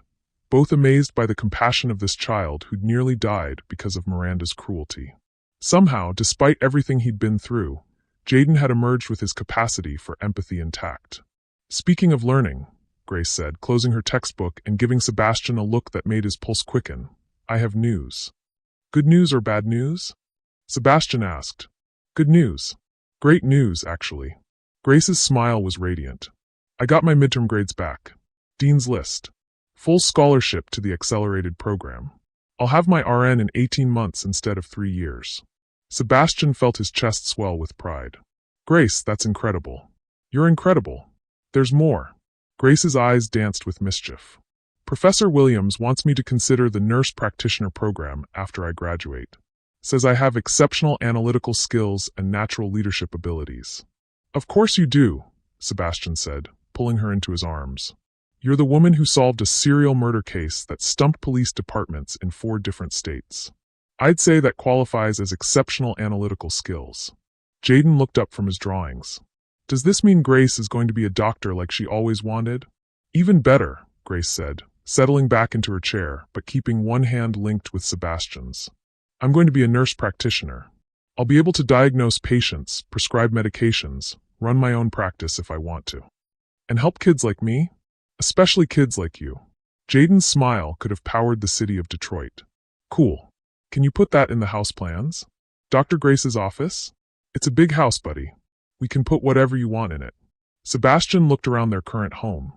both amazed by the compassion of this child who'd nearly died because of Miranda's cruelty. Somehow, despite everything he'd been through, Jaden had emerged with his capacity for empathy intact. Speaking of learning, Grace said, closing her textbook and giving Sebastian a look that made his pulse quicken, I have news. Good news or bad news? Sebastian asked. Good news. Great news, actually. Grace's smile was radiant. I got my midterm grades back. Dean's List. Full scholarship to the accelerated program. I'll have my RN in 18 months instead of 3 years. Sebastian felt his chest swell with pride. Grace, that's incredible. You're incredible. There's more. Grace's eyes danced with mischief. Professor Williams wants me to consider the nurse practitioner program after I graduate. Says I have exceptional analytical skills and natural leadership abilities. Of course you do, Sebastian said, pulling her into his arms. You're the woman who solved a serial murder case that stumped police departments in 4 different states. I'd say that qualifies as exceptional analytical skills. Jaden looked up from his drawings. Does this mean Grace is going to be a doctor like she always wanted? Even better, Grace said, settling back into her chair, but keeping one hand linked with Sebastian's. I'm going to be a nurse practitioner. I'll be able to diagnose patients, prescribe medications, run my own practice if I want to. And help kids like me? Especially kids like you. Jaden's smile could have powered the city of Detroit. Cool. Can you put that in the house plans? Dr. Grace's office? It's a big house, buddy. We can put whatever you want in it. Sebastian looked around their current home,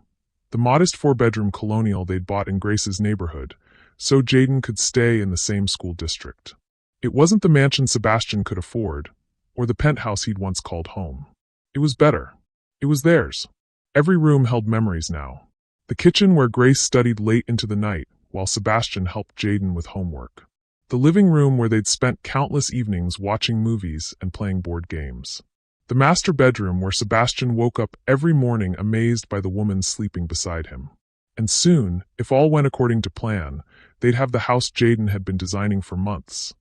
the modest 4-bedroom colonial they'd bought in Grace's neighborhood, so Jaden could stay in the same school district. It wasn't the mansion Sebastian could afford, or the penthouse he'd once called home. It was better. It was theirs. Every room held memories now. The kitchen where Grace studied late into the night, while Sebastian helped Jaden with homework. The living room where they'd spent countless evenings watching movies and playing board games. The master bedroom where Sebastian woke up every morning amazed by the woman sleeping beside him. And soon, if all went according to plan, they'd have the house Jaden had been designing for months.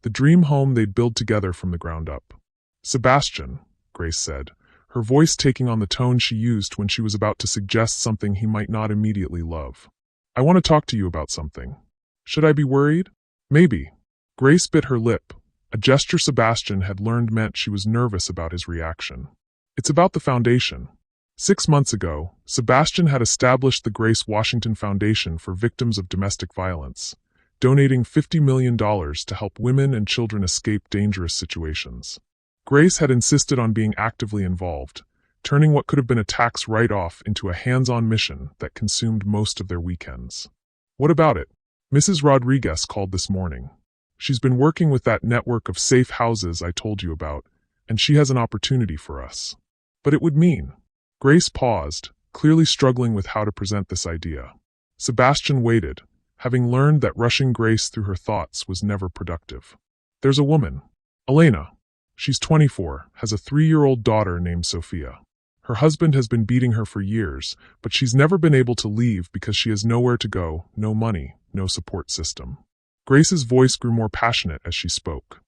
The dream home they'd build together from the ground up. Sebastian, Grace said, her voice taking on the tone she used when she was about to suggest something he might not immediately love. I want to talk to you about something. Should I be worried? Maybe. Grace bit her lip, a gesture Sebastian had learned meant she was nervous about his reaction. It's about the foundation. 6 months ago, Sebastian had established the Grace Washington Foundation for Victims of Domestic Violence, donating $50 million to help women and children escape dangerous situations. Grace had insisted on being actively involved, turning what could have been a tax write-off into a hands-on mission that consumed most of their weekends. What about it? Mrs. Rodriguez called this morning. She's been working with that network of safe houses I told you about, and she has an opportunity for us. But it would mean. Grace paused, clearly struggling with how to present this idea. Sebastian waited, having learned that rushing Grace through her thoughts was never productive. There's a woman. Elena. She's 24, has a 3-year-old daughter named Sophia. Her husband has been beating her for years, but she's never been able to leave because she has nowhere to go, no money, no support system. Grace's voice grew more passionate as she spoke.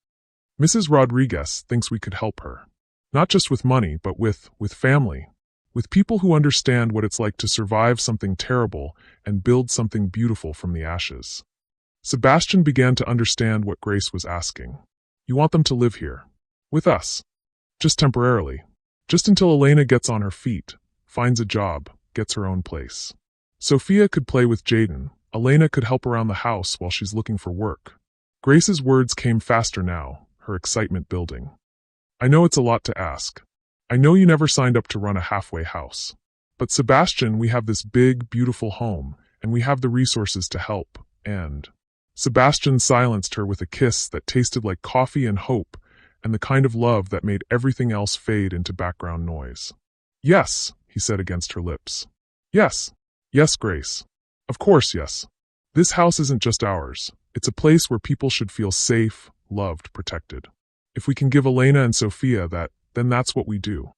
Mrs. Rodriguez thinks we could help her. Not just with money, but with family. With people who understand what it's like to survive something terrible and build something beautiful from the ashes. Sebastian began to understand what Grace was asking. You want them to live here. With us. Just temporarily. Just until Elena gets on her feet, finds a job, gets her own place. Sophia could play with Jaden. Elena could help around the house while she's looking for work. Grace's words came faster now, her excitement building. I know it's a lot to ask. I know you never signed up to run a halfway house. But Sebastian, we have this big, beautiful home, and we have the resources to help, and... Sebastian silenced her with a kiss that tasted like coffee and hope, and the kind of love that made everything else fade into background noise. Yes, he said against her lips. Yes. Yes, Grace. Of course, yes. This house isn't just ours. It's a place where people should feel safe, loved, protected. If we can give Elena and Sophia that, then that's what we do.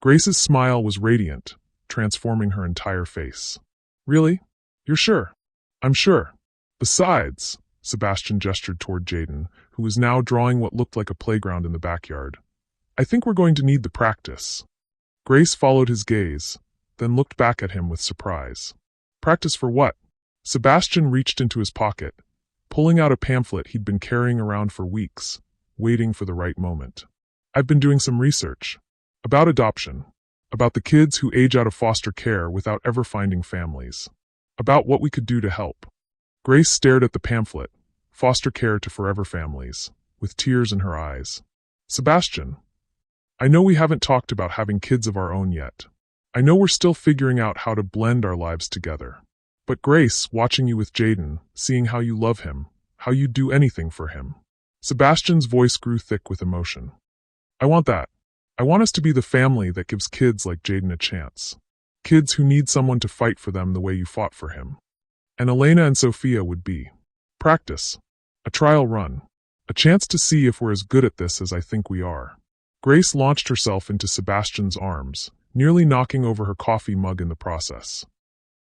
Grace's smile was radiant, transforming her entire face. Really? You're sure? I'm sure. Besides, Sebastian gestured toward Jaden, who was now drawing what looked like a playground in the backyard. I think we're going to need the practice. Grace followed his gaze, then looked back at him with surprise. Practice for what? Sebastian reached into his pocket, pulling out a pamphlet he'd been carrying around for weeks, waiting for the right moment. I've been doing some research. About adoption. About the kids who age out of foster care without ever finding families. About what we could do to help. Grace stared at the pamphlet, Foster Care to Forever Families, with tears in her eyes. Sebastian, I know we haven't talked about having kids of our own yet. I know we're still figuring out how to blend our lives together. But Grace, watching you with Jaden, seeing how you love him, how you'd do anything for him. Sebastian's voice grew thick with emotion. I want that. I want us to be the family that gives kids like Jaden a chance. Kids who need someone to fight for them the way you fought for him. And Elena and Sophia would be. Practice. A trial run. A chance to see if we're as good at this as I think we are. Grace launched herself into Sebastian's arms, nearly knocking over her coffee mug in the process.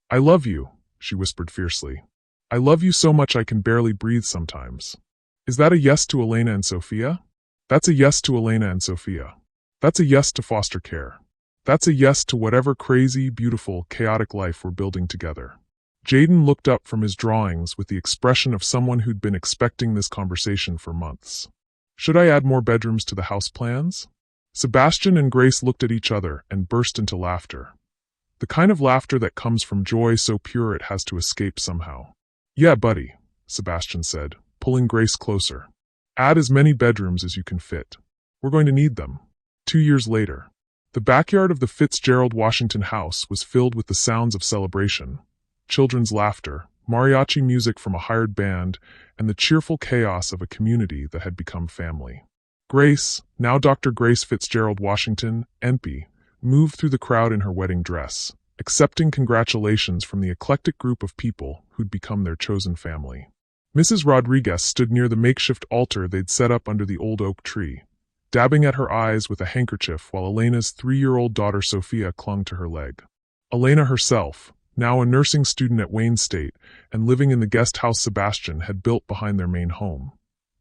I love you, she whispered fiercely. I love you so much I can barely breathe sometimes. Is that a yes to Elena and Sophia? That's a yes to Elena and Sophia. That's a yes to foster care. That's a yes to whatever crazy, beautiful, chaotic life we're building together. Jaden looked up from his drawings with the expression of someone who'd been expecting this conversation for months. Should I add more bedrooms to the house plans? Sebastian and Grace looked at each other and burst into laughter. The kind of laughter that comes from joy so pure it has to escape somehow. Yeah, buddy, Sebastian said, pulling Grace closer. Add as many bedrooms as you can fit. We're going to need them. 2 years later, the backyard of the Fitzgerald Washington house was filled with the sounds of celebration. Children's laughter, mariachi music from a hired band, and the cheerful chaos of a community that had become family. Grace, now Dr. Grace Fitzgerald Washington, MP, moved through the crowd in her wedding dress, accepting congratulations from the eclectic group of people who'd become their chosen family. Mrs. Rodriguez stood near the makeshift altar they'd set up under the old oak tree, dabbing at her eyes with a handkerchief while Elena's 3-year-old daughter Sophia clung to her leg. Elena herself, now a nursing student at Wayne State and living in the guest house Sebastian had built behind their main home,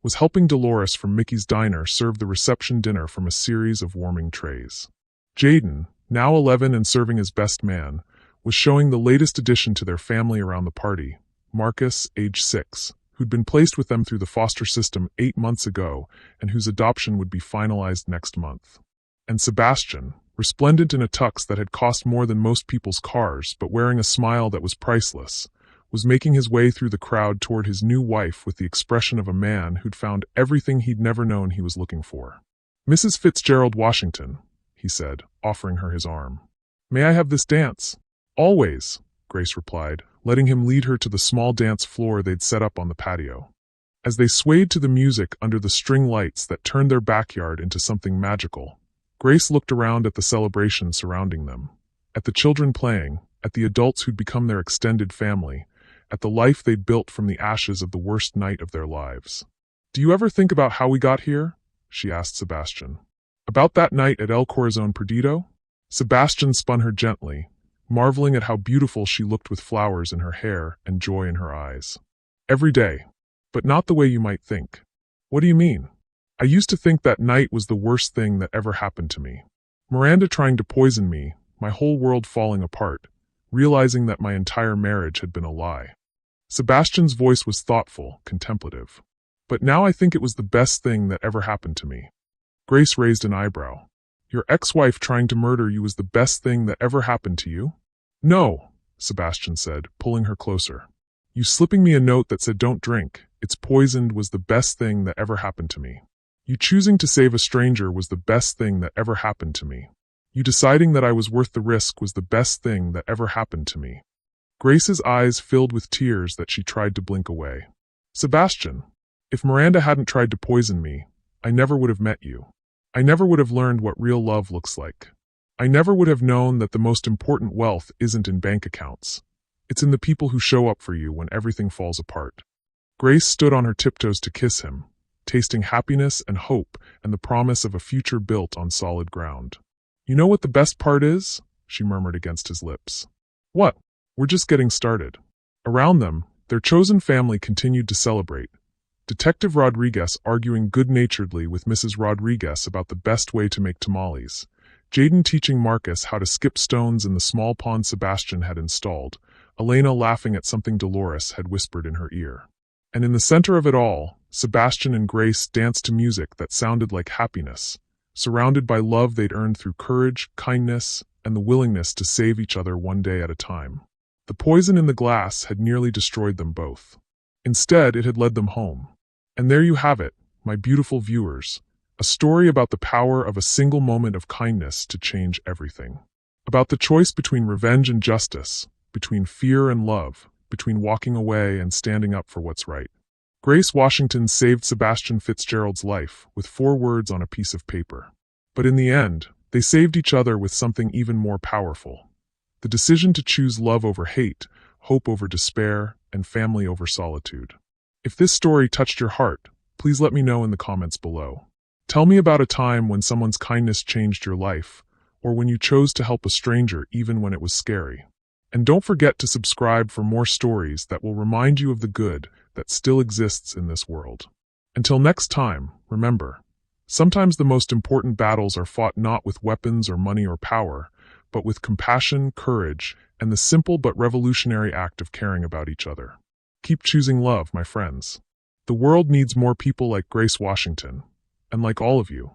was helping Dolores from Mickey's Diner serve the reception dinner from a series of warming trays. Jaden, now 11 and serving as best man, was showing the latest addition to their family around the party, Marcus, age 6, who'd been placed with them through the foster system 8 months ago and whose adoption would be finalized next month. And Sebastian, resplendent in a tux that had cost more than most people's cars but wearing a smile that was priceless, was making his way through the crowd toward his new wife with the expression of a man who'd found everything he'd never known he was looking for. Mrs. Fitzgerald Washington, he said, offering her his arm. May I have this dance? Always, Grace replied, letting him lead her to the small dance floor they'd set up on the patio. As they swayed to the music under the string lights that turned their backyard into something magical, Grace looked around at the celebration surrounding them, at the children playing, at the adults who'd become their extended family, at the life they'd built from the ashes of the worst night of their lives. Do you ever think about how we got here? She asked Sebastian. About that night at El Corazon Perdido? Sebastian spun her gently, marveling at how beautiful she looked with flowers in her hair and joy in her eyes. Every day, but not the way you might think. What do you mean? I used to think that night was the worst thing that ever happened to me. Miranda trying to poison me, my whole world falling apart, realizing that my entire marriage had been a lie. Sebastian's voice was thoughtful, contemplative. But now I think it was the best thing that ever happened to me. Grace raised an eyebrow. Your ex-wife trying to murder you was the best thing that ever happened to you? No, Sebastian said, pulling her closer. You slipping me a note that said don't drink, it's poisoned was the best thing that ever happened to me. You choosing to save a stranger was the best thing that ever happened to me. You deciding that I was worth the risk was the best thing that ever happened to me. Grace's eyes filled with tears that she tried to blink away. Sebastian, if Miranda hadn't tried to poison me, I never would have met you. I never would have learned what real love looks like. I never would have known that the most important wealth isn't in bank accounts. It's in the people who show up for you when everything falls apart. Grace stood on her tiptoes to kiss him, tasting happiness and hope and the promise of a future built on solid ground. You know what the best part is? She murmured against his lips. What? We're just getting started. Around them, their chosen family continued to celebrate. Detective Rodriguez arguing good-naturedly with Mrs. Rodriguez about the best way to make tamales. Jaden teaching Marcus how to skip stones in the small pond Sebastian had installed. Elena laughing at something Dolores had whispered in her ear. And in the center of it all, Sebastian and Grace danced to music that sounded like happiness, surrounded by love they'd earned through courage, kindness, and the willingness to save each other one day at a time. The poison in the glass had nearly destroyed them both. Instead, it had led them home. And there you have it, my beautiful viewers, a story about the power of a single moment of kindness to change everything. About the choice between revenge and justice, between fear and love, between walking away and standing up for what's right. Grace Washington saved Sebastian Fitzgerald's life with 4 words on a piece of paper. But in the end, they saved each other with something even more powerful. The decision to choose love over hate, hope over despair, and family over solitude. If this story touched your heart, please let me know in the comments below. Tell me about a time when someone's kindness changed your life, or when you chose to help a stranger even when it was scary. And don't forget to subscribe for more stories that will remind you of the good that still exists in this world. Until next time, remember, sometimes the most important battles are fought not with weapons or money or power, but with compassion, courage, and the simple but revolutionary act of caring about each other. Keep choosing love, my friends. The world needs more people like Grace Washington, and like all of you,